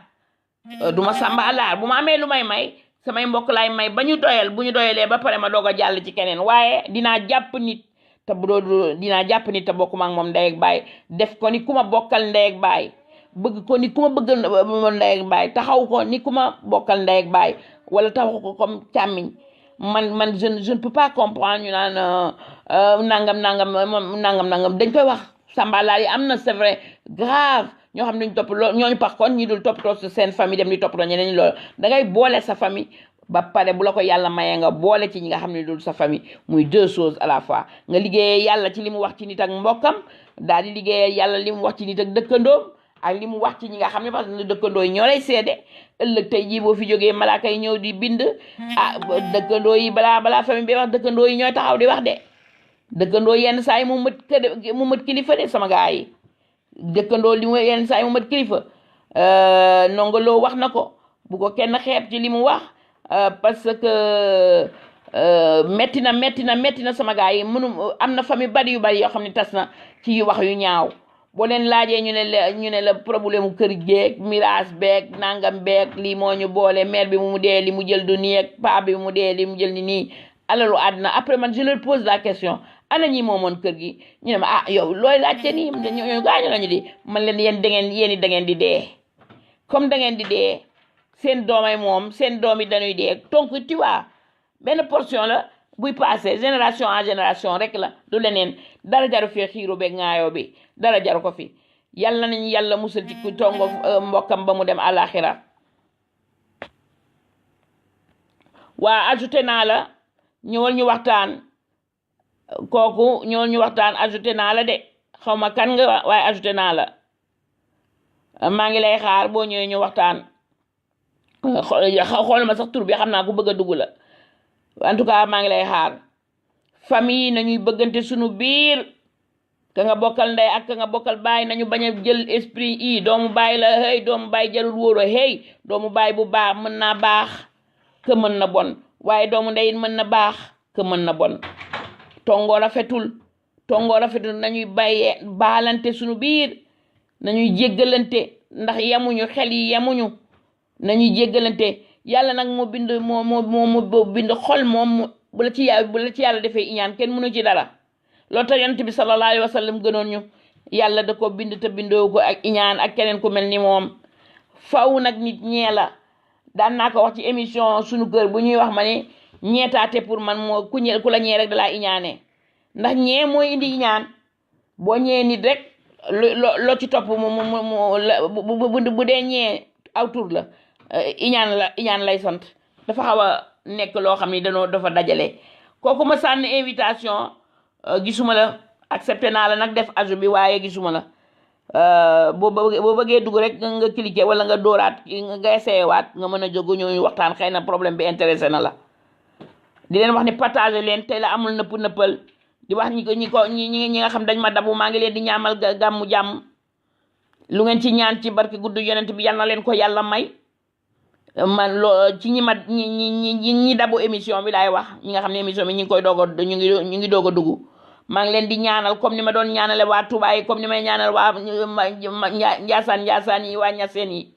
bu ma amee lu may samay mbokk laay may ba ñu doyal bu ñu doyalee ba pare ma doog a jàll ci keneen waaye dinaa jàpp nit te bokkuma ak moom ndey ak baay def ko ni ku ma bokkal ndey ak baay bëgg ko ni ku ma bëggal ndey ak baay taxaw ko ni ku ma bokkal ndey ak baay wala taxaw ko comme càmmiñ man je ne peux pas comprendre ñu naan nangam dañ koy wax sambalaar yi am na c'est vrai grave ñoo xam ne ñu topp loolu ñooñu par contre ñi dul toppatoo seen famille dem di toppatoo ñeneen ñi loolu da ngay boole sa famille ba pare bu la ko yàlla mayee nga boole ci ñi nga xam ne dul sa famille muy deux choses à la fois nga liggéeyee yàlla ci li mu wax ci nit ak mbokkam daal di liggéeyee yàlla li mu wax ci nit ak dëkkandoom ak li mu wax ci ñi nga xam ne parce que dëkkandoo yi ñoo lay seede ëllëg tey jii boo fi jógee malaaka yi ñëw di bind dëkkandoo yi balaa famille bi wax dëkkandoo yi ñooy taxaw di wax de dëkkandoo yenn saa yi mu mët kilifa de sama gaa yi dëkkandoo li mu yenn saa yi mu mët kilifa Ndongo Lo wax na ko bu ko kenn xeeb ci li mu wax parce que metti na sama gaa yi am na famille bari yu bari yoo xam ne tas na ci wax yu ñaaw boo leen laajee ñu ne la problème mu kër geeg miraas beeg nangam beeg lii moo ñu boole mère bi mu dee li mu jël du nii ak paa bi mu dee li mu jël ni nii alalu àdduna après man je leur pose la question ana ñi moomoon kër gi ñu ne ma yow looy laajte nii ñooñu gaañu lañu di man leen yéen da ngeen di dee comme da ngeen di dee seen doomay moom seen doom yi dañuy dee donc tu vois benn portion la buy passé génération en génération rek la du leneen dara jaru fi xiiro beeg ŋaayoo bi dara jaru ko fi yàlla nañu yàlla musal ci ku tongo mbokkam ba mu dem àlaxira waa ajouté naa la ñëwal ñu waxtaan kooku ñëwal ñu waxtaan ajouté naa la de xaw ma kan nga waaye ajouté naa la maa ngi lay xaar boo ñëwee ñu waxtaan xool ma sax tur bi xam naa ku bëgg a dugg la en tout cas maa ngi lay xaar famille nañuy bëggante sunu biir ka nga bokkal ndey ak ka nga bokkal baay nañu bañ a jël esprit yi doomu baay la hey doomu baay jarul wóoro hey doomu baay bu baax mën naa baax que mën na bon waaye doomu ndey mën na baax que mën na bon tongoo rafetul nañuy bàyyee baalante sunu biir nañuy jéggalante ndax yemuñu xel yi yemuñu nañuy jéggalante yàlla nag moo bind xol moom bu la ci yàlla defee iñaan kenn mënu ci dara loolu tax yonent bi sallallahu alayhi wa sallam gënoon ñu yàlla da ko bind te bindoo ko ak iñaan ak keneen ku mel ni moom faw nag nit ñee la daan naa ko wax ci émission sunu kër bu ñuy wax ma ne ñeetaate pour man moo ku la ñee rek dalaa iñaane ndax ñee mooy indi iñaan boo ñee nit rek loo ci topp bu dee ñee aw tur la iñaan lay sant dafa xaw a nekk loo xam ni dafa dajale kooku ma sànni invitation gisuma la accepté naa la nag def ajout bi waaye gisuma la boo bëggee dugg rek nga cliqué wala nga dóoraat nga essayé waat nga mën a jóg ñëw waxtaan xëy na problème bi intéressé na la di leen wax ni partagé leen tey la amul nëppal di wax ñi nga xam dañ ma dabu maa ngi leen di ñaamal gàmmu jàmm lu ngeen ci ñaan ci barke gudd yonent bi yal na leen ko yàlla may man ci ñi dabu émission bi laay wax ñi nga xam ne émission bi ñu ngi doog a dugg maa ngi leen di ñaanal comme ni ma doon ñaanale waa Touba yi comme ni may ñaanal waa Njaasaan yi waa Ñaseen yi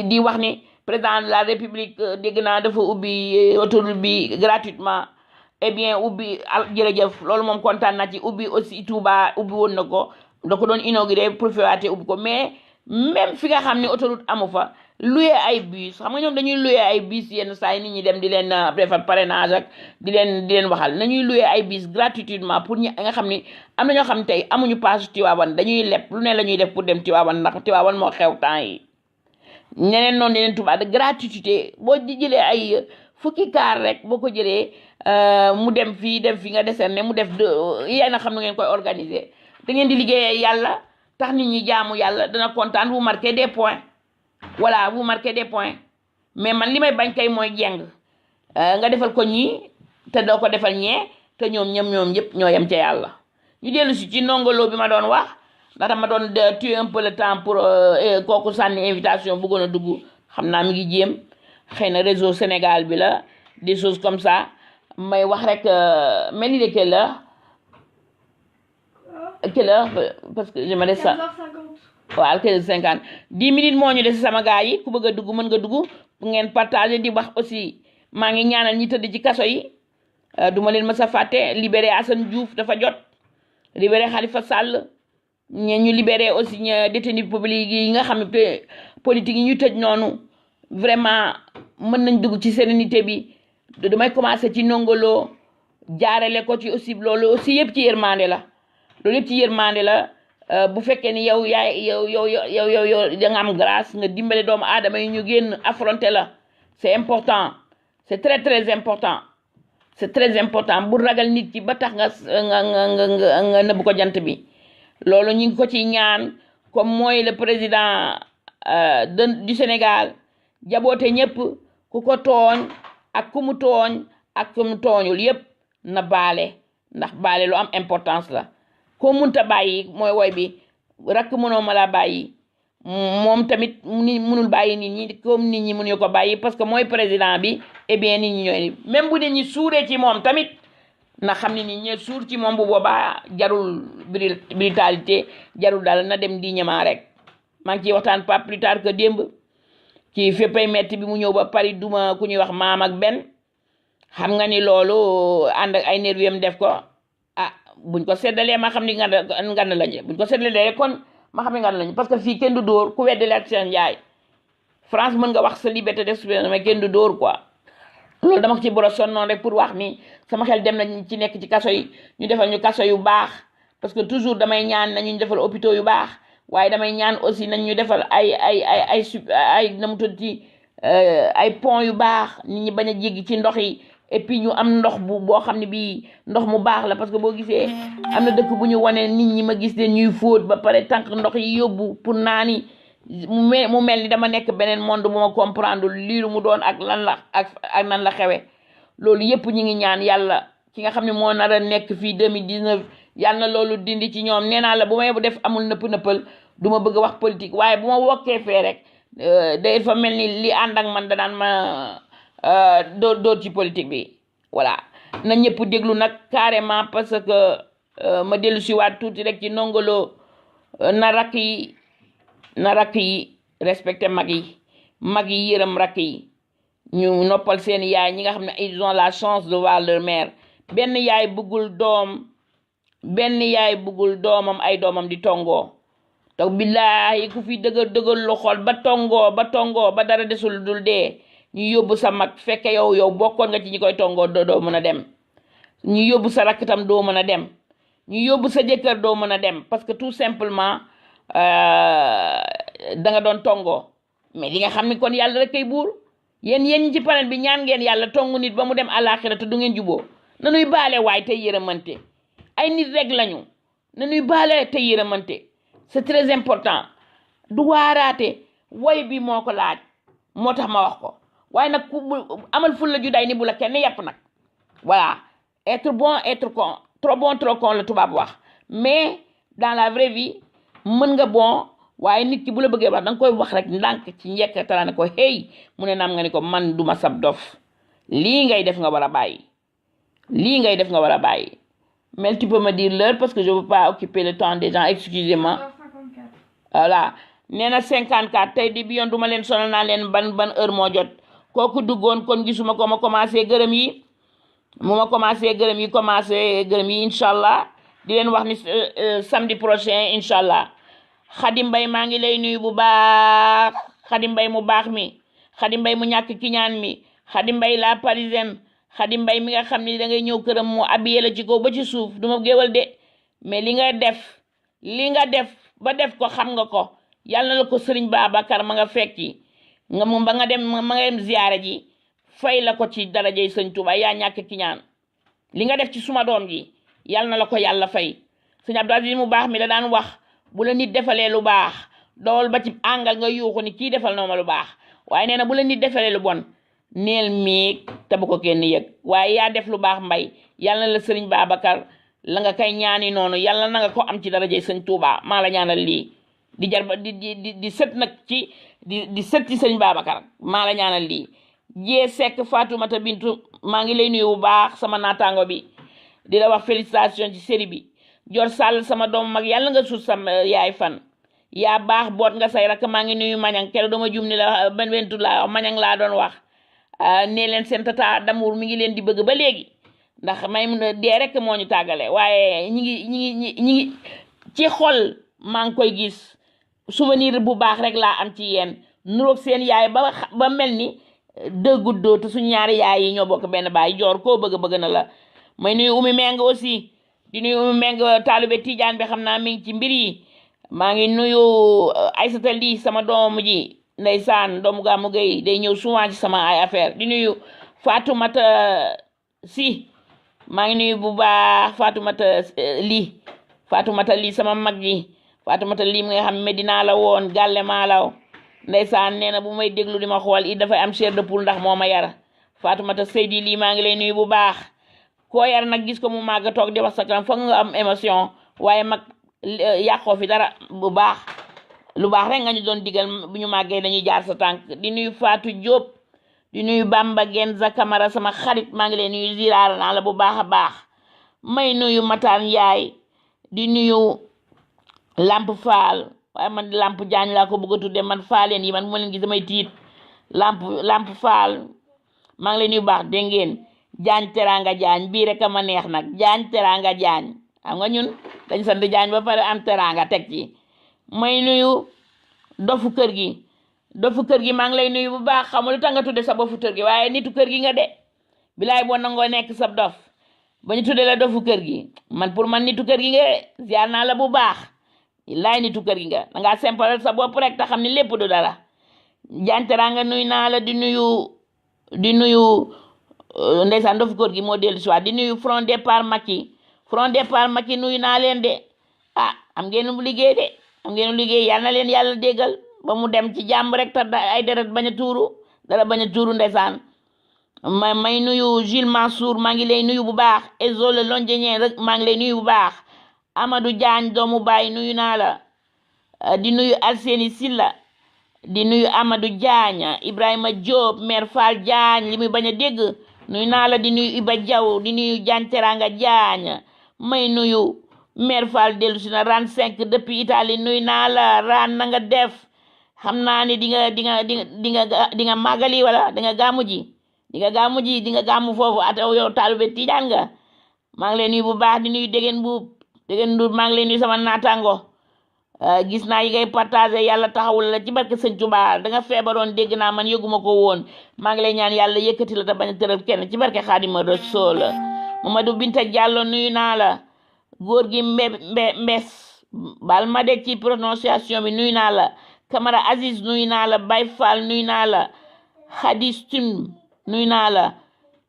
di wax ni président de la République dégg naa dafa ubbi autoroute bi gratuitement eh bien ubbi jërëjëf loolu moom kontaan na ci ubbi aussi Touba ubbi woon na ko da ko doon inauguré pour fewaate ubbi ko mais même fi nga xam ne autoroute amu fa loué ay bus xam nga ñoom dañuy loué ay bus yenn saa yi nit ñi dem di leen defar parrainage ak di leen waxal nañuy loué ay bus gratuitement pour ñi nga xam ni am na ñoo xam ne tey amuñu paas Tiwaawan dañuy leb lu ne la ñuy def pour dem Tiwaawan ndax Tiwaawan moo xew temps yi ñeneen noonu leen tubaab de gratuité boo jëlee ay fukki kaar rek boo ko jëlee mu dem fii nga décerné mu def yéen a xam ne ngeen koy organiser da ngeen di liggéeyee yàlla tax nit ñi jaamu yàlla dana kontaan vous marquez des points voilà vous marquez des points mais man li may bañ kay mooy jeng nga defal ko ñii te doo ko defal ñee te ñoom ñëpp ñoo yem ca yàlla ñu dellu si ci nongolo bi ma doon wax ndax dama doon tuer un peu le temps pour kooku sànni invitation bëggoon a dugg xam naa mi ngi jéem xëy na réseau Sénégal bi la des choses comme ça may wax rek mel ni de quelle heure parce que je me laisse ça 15h50. waaw 15h50 10 minutes moo ñu des sama gars yi ku bëgg a dugg mën nga dugg ngeen partager di wax aussi maa ngi ñaanal ñi tëdd ci kaso yi duma leen mës a fàtte libéré Assane Diouf dafa jot libéré Khalifa Sall ñu libéré aussi ña détenu public yi nga xam ne politique yi ñu tëj noonu vraiment mën nañ dugg ci sérénité bi damay commencé ci nongolo jaarale ko ci aussi loolu aussi yëpp ci yërmande la loolu yëpp ci yërmande la bu fekkee ni yow da nga am grâce nga dimbale doomu aadama yi ñu génn affronter la c'est important c'est très très important c'est très important bu ragal nit ki ba tax nga nëbb ko jant bi loolu ñu ngi ko ci ñaan comme mooy le président du Sénégal jaboote ñëpp ku ko tooñ ak ku mu tooñ ak ku mu tooñul yëpp na baale ndax baale lu am importance la ko munta bàyyi mooy woy bi rakk mënoo ma la bàyyi moom tamit ni mënul bàyyi nit ñi comme nit ñi mënuñu ko bàyyi parce que mooy président bi et bien nit ñi ñooy même bu nit ñi suuree ci moom tamit na xam ne nit ñi suur ci moom bu boobaa jarul brutalité jarul daal na dem di ñemaa rek maa ngi ciy waxtaan pas plus tard que démb ci féppay metti bi mu ñëw ba Paris duma ku ñuy wax maam ak benn xam nga ni loolu ànd ak ay nervis yam def ko buñ ko seddalee ma xam ni ngan lañu buñ ko seddalee kon ma xam ni ngan lañu parce que fii kenn du dóor ku weddi la seen njaay France mën nga wax sa liberté d'expression mais kenn du dóor quoi loolu dama ko ci boro son noonu rek pour wax ni sama xel dem na ci nekk ci kaso yi ñu defal ñu kaso yu baax parce que toujours damay ñaan nañu ñu defal hôpitaux yu baax waaye damay ñaan aussi nañ ñu defal ay na mu tudd ci ay pont yu baax nit ñi bañ a jéggi ci ndox yi et puis ñu am ndox boo xam ne bii ndox mu baax la parce que boo gisee am na dëkk bu ñu wane nit ñi ma gis leen ñuy fóot ba pare tànk ndox yi yóbbu pour naani mu mel ni dama nekk beneen monde bu ma comprendre lii lu mu doon ak lan la ak nan la xewe loolu yëpp ñu ngi ñaan yàlla ki nga xam ne moo nar a nekk fii 2019 yàlla na loolu dindi ci ñoom nee naa la bu may def amul nëppal du ma bëgg a wax politique waaye bu ma wokkee fee rek day fa mel ni li ànd ak man danaan ma dóor ci politique bi voilà na ñëpp déglu nag carrément parce que ma dellu si waat tuuti rek ci nongolo na rakk yi respecté mag yi yërëm rakk yi ñu noppal seen yaay ñi nga xam ne ils ont la chance de voir leur mère benn yaay bëggul doomam ay doomam di tongoo te billaahi ku fi dëgër lu xol ba tongoo ba dara desul dul dee ñu yóbbu sa mag fekke yow bokkoon nga ci ñi koy tongoo doo mën a dem ñu yóbbu sa rakk tam doo mën a dem ñu yóbbu sa jëkkër doo mën a dem parce que tout simplement da nga doon tongoo mais li nga xam ni kon yàlla rek kay buur yéen ñi ci panel bi ñaan ngeen yàlla tongu nit ba mu dem àllaaxira te du ngeen juboo nanuy baale waay tey yërëmante ay nit rek lañu nanuy baale tey yërëmante c'est très important du waaraate woy bi moo ko laaj moo tax ma wax ko waaye nag ku amal ful la ju day ni bu la kenn yàpp nag voilà être bon être con trop bon trop con la tubaab wax mais dans la vraie vie mën nga bon waaye nit ki bu la bëggee wax da nga koy wax rek ndànk ci njëkk tala ne ko hey mu ne naam nga ni ko man duma sab dof lii ngay def nga war a bàyyi mais tu peux me dire l'heure parce que je veux pas occuper le temps des gens excusez-moi 54. voilà nee na 54 tey di bi yoon duma leen sonal naa leen ban heure moo jot kooku duggoon kon gisuma ko ma commencé gërëm yi incha allah di leen wax ni samedi prochain incha allah Khady Mbaye maa ngi lay nuyu bu baax Xadi Mbay mu baax mi, Xadi Mbay mu ñàkk kiñaan mi, Xadi Mbay la parisienne, Xadi Mbay mi nga xam ni da ngay ñëw këram mu habillé la ci kaw ba ci suuf. duma géwal de, mais li nga def ba def ko xam nga ko. yàlla na la ko sëriñ Babacar ma nga fekki nga moom ba nga dem ziyaara ji fay la ko ci darajey sëñ Tuuba. yaa ñàkk kiñaan li nga def ci suma doom ji yàlla na la ko yàlla fay. sëñ Abdou Aziz mu baax mi da daan wax bu la nit defalee lu baax dool ba ci àngal nga yuuxu ni kii defal na ma lu baax, waaye nee na bu la nit defalee lu bon neel miig te bu ko kenn yëg. waaye yaa def lu baax Mbay, yàlla na la sëriñ Babacar la nga kay ñaani noonu yàlla na nga ko am ci darajey sëñ Tuuba. maa la ñaanal lii di jarba di sët nag ci di sët ci sëñ Babacar. maa la ñaanal lii. jee sekk Fatoumata Bintu maa ngi lay nuyu bu baax sama naataango bi di la wax félicitation ci série bi. Jor Sall sama doom mag yàlla nga suut sam yaay fan, yaa baax boot nga say rakk. maa ngi nuyu Mañang keroog dama jum ni la ban wentu laa wax Mañang laa doon wax. nee leen seen tata d'amour mi ngi leen di bëgg ba léegi ndax may mun a dee rek moo ñu tàggale, waaye ñi ngi ci xol maa ngi koy gis. souvenir bu baax rek laa am ci yéen, nuroog seen yaay ba mel ni dëgguddoo te suñu ñaari yaay yi ñoo bokk benn baay. Joor koo bëgg na la. may nuyu Umi Meng aussi, di nuyu Umi Meng taalube Tijaan bi xam naa mi ngi ci mbir yi. maa ngi nuyu Aysata Lii sama doomu ji ndeysaan doomu Gàmmu Gay day ñëw souvent ci sama ay affaire. di nuyu Fatoumata Si, maa ngi nuyu bu baax Fatoumata Lii sama mag ji. Fatoumata Lii mi nga xam Medina la woon gàlle maalaw ndeysaan nee na bu may déglu di ma xool it dafay am chair de poule ndax moo ma yar. Fatoumata Seydi Lii maa ngi lay nuyu bu baax. koo yar nag gis ko mu màgg toog di wax sa kanam foog nga am émotion, waaye mag yàqoo fi dara. bu baax lu baax rek nga ñu doon digal bu ñu màggee dañuy jaar sa tànk. di nuyu Fatou Diop, di nuyu Bamba Genza Camara sama xarit maa ngi lay nuyu ziyaara naa la bu baax a baax. may nuyu Mataan Njaay, di nuyu Lamp Faal, waaye man Lamp Jaañ laa ko bëgg a tudde man faaleen yi man bu ma leen gis damay tiit. Lamp Faal maa ngi lay nuyu baax. dégg ngeen Jaañ Teranga Jaañ bii rek a ma neex nag. Jaañ Teranga Jaañ xam nga ñun dañ sant Jaañ ba pare am teranga teg ci. may nuyu dofu kër gi maa ngi lay nuyu bu baax. xamul lu tax nga tudde sa bofu kër gi, waaye nitu kër gi nga de. bilaay boo nangoo nekk sab dof ba ñu tudde la dofu kër gi, man pour man nitu kër gi nga de. ziar naa la bu baax. laay nitu kër gi nga dangaa simple sa bopp rek te xam ni lépp du dara. Jaañ Teranga nuyu naa la. di nuyu ndeysaan dofu kër gi moo dellu si waat. di nuyu Front Départ Macky nuyu naa leen de. am ngeen liggéey de, am ngeen liggéey. yal na leen yàlla déggal ba mu dem ci jàmm rek te ay deret bañ a tuuru dara bañ a tuuru ndeysaan. may nuyu Jules Mansour maa ngi lay nuyu bu baax. Ezole Londjenien rek maa ngi lay nuyu bu baax. Amadou Diagne doomu baay nuyu naa la. di nuyu Alseni Silla, di nuyu Amadou Diagne, Ibrahima Diop, Mère Fall Diagne li muy bañ a dégg nuyu naa la. di nuyu Iba Diaw, di nuyu Jaañ Teranga Diagne. may nuyu Mère Fall dellu si na ran 5 depuis Italie nuyu naa la. ran na nga def, xam naa ni di nga màggali wala di nga gàmmu ji di nga gàmmu foofu ataw yow taalube Tijaan nga. maa ngi leen nuyu bu baax. di nuyu Degen Nduur maa ngi leen nuyu sama naataango. gis naa yi ngay partagé, yàlla taxawul la ci barke sëñ Tuubaa. da nga feebaroon dégg naa man yëguma ko woon. maa ngi lay ñaan yàlla yëkkati la te bañ a tëral kenn ci barke Xaadimu Rasuul. Mamadou Binta Diallo nuyu naa la. góor gi mbes bal ma de ci prononciation bi nuyu naa la. Camara Aziz nuyu naa la. Bay Fall nuyu naa la. Xadis Tim nuyu naa la.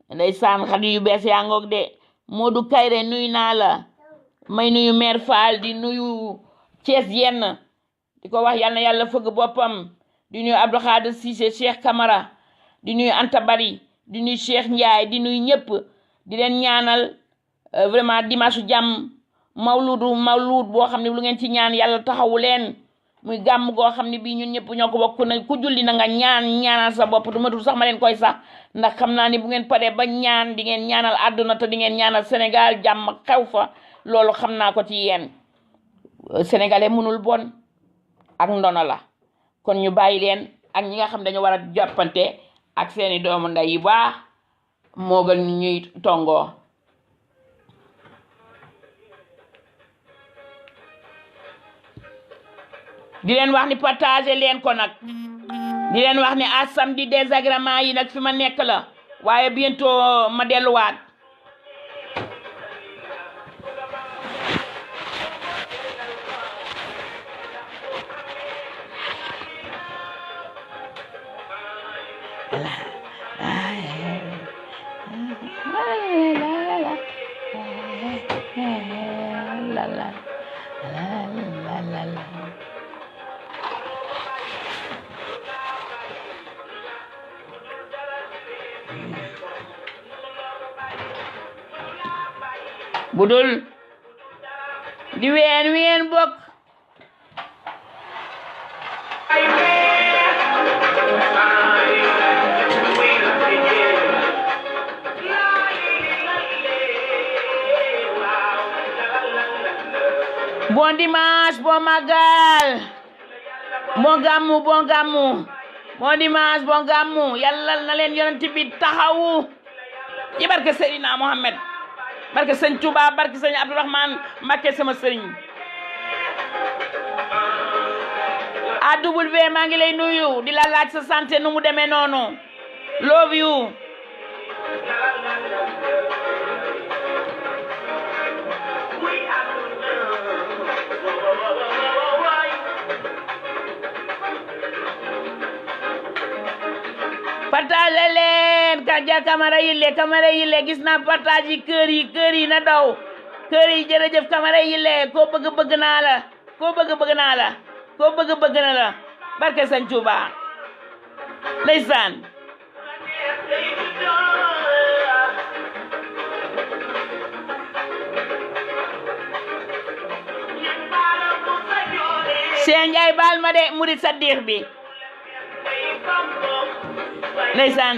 ndeysaan xadi yu bees yaa ngoog de. Modou Kayre nuyu naa la. may nuyu Mère Fall, di nuyu Thiès yenn di ko wax yal na yàlla fëgg boppam. di nuyu Abdou Khader Cissé, Cheikh Camara, di nuyu Anta Bari, di nuyu Cheikh Ndiaye, di nuyu ñëpp di leen ñaanal vraiment dimanche jàmm mawlud boo xam ne lu ngeen ci ñaan yàlla taxawu leen. muy gàmm goo xam ne bii ñun ñëpp ñoo ko bokk na ku julli na nga ñaanal sa bopp. du ma dul sax ma leen koy sax ndax xam naa ni bu ngeen paree ba ñaan di ngeen ñaanal àdduna te di ngeen ñaanal Sénégal jàmm xew fa. loolu xam naa ko ci yéen. sénégalais mënul bon ak ndono la, kon ñu bàyyi leen ak ñi nga xam dañu war a jàppante ak seeni doomu ndey yu baax moo gën ñuy tongoo. di leen wax ni partager leen ko nag. di leen wax ne à samedi désagrément yi nag fi ma nekk la waaye bientôt ma delluwaat budul di ween bokk bon dimanche bon magal bon gàmmu bon dimanche bon gàmmu yàlla na leen yonent bi taxawu ci barke Seydina Mohamed barke sëñ Touba barke sëñ Abdourahmane Mbacké sama sëriñ AW maa ngi lay nuyu di la laaj sa santé nu mu demee noonu love you partage leen ja Camara Yile gis naa partage yi kër yi na daw kër yi jërëjëf Camara Yile koo bëgg naa la koo bëgg naa la koo bëgg na la barke Sëñ Tuuba ndeysaan Seen Njaay baal ma de murid Sadiq bi ndeysaan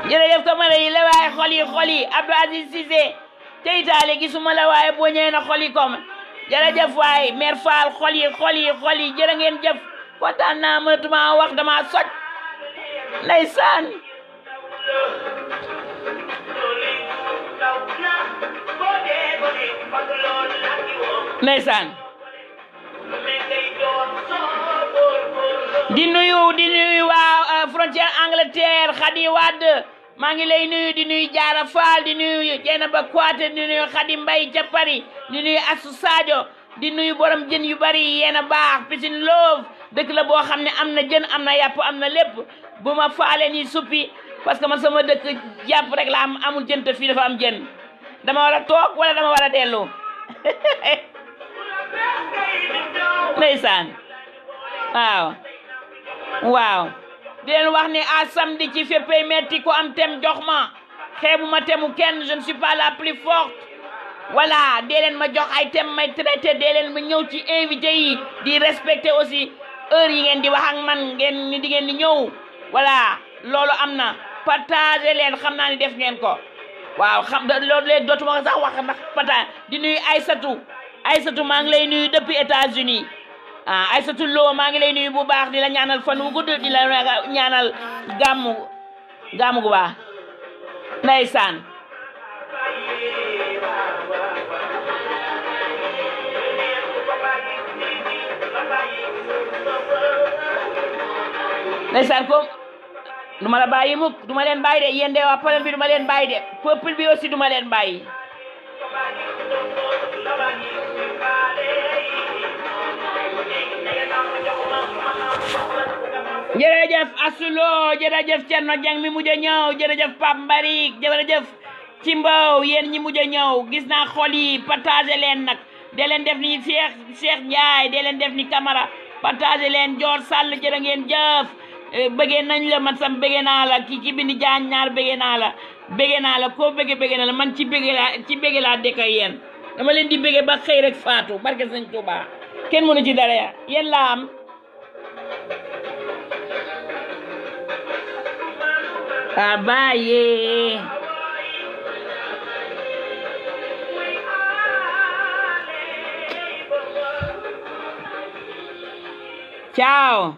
jërëjëf Camara yi la waaye xol yi Abdou Aziz Cissé te Italie gisuma la waaye boo ñëwee na xol yi comme jërëjëf waay mère Fall xol yi jërë ngeen jëf kontaan naa mënatuma wax dama soj ndeysaan ndeysaan di nuyu waa frontière Angleterre Khady Wade maa ngi lay nuyu di nuyu Diarra Fall di nuyu Dieynaba Kouaté di nuyu Khady Mbaye ca Paris di nuyu Assou Sadio di nuyu borom jën yu bari yéen a baax Piscine Love dëkk la boo xam ne am na jën am na yàpp am na lépp bu ma faale ni suppi parce que man sama dëkk jàpp rek la amul jën te fii dafa am jën dama war a toog wala dama war a dellu ndeysaan waaw di leen wax ni à samedi ci féppay metti ko am tem jox ma xeebu ma temu kenn je ne suis pas la plus forte voilà dee leen ma jox ay tem may traité dee leen ma ñëw ci invité yi di respecter aussi heure yi ngeen di wax ak man ngeen ni di ngeen di ñëw voilà loolu am na partager leen xam naa ni def ngeen ko waaw xam loolu léegi dootuma sax wax ndax partage di nuyu Aïssatou maa ngi lay nuyu depuis États-Unis Aïssatou Lo maa ngi lay nuyu bu baax di la ñaanal fan wu gudd di la ñaanal gàmmu gu baax ndeysaan ndeysaan ko duma la bàyyi mukk duma leen bàyyi de yéen de waa panel bi duma leen bàyyi de peuple bi aussi duma leen bàyyi jërëjëf Asulo jërëjëf Cerno Jang mi mujj a ñëw jërëjëf Pape Mbarik jërëjëf ci mbaw yéen ñi mujj a ñëw gis naa xol yi partage leen nag de leen def ni Cheikh Ndiaye de leen def ni Camara partage leen Dior Sall jërë ngeen jëf bëggee nañ la man sam bëggee naa la ki bindi jaañ ñaar bëggee naa la koo bëggee na la man ci bëggee laa dëkk yéen dama leen di bëggee ba xëy rek faatu barke Sëñ Tuuba kenn mënu ci dara yéen laa am bye. Ciao.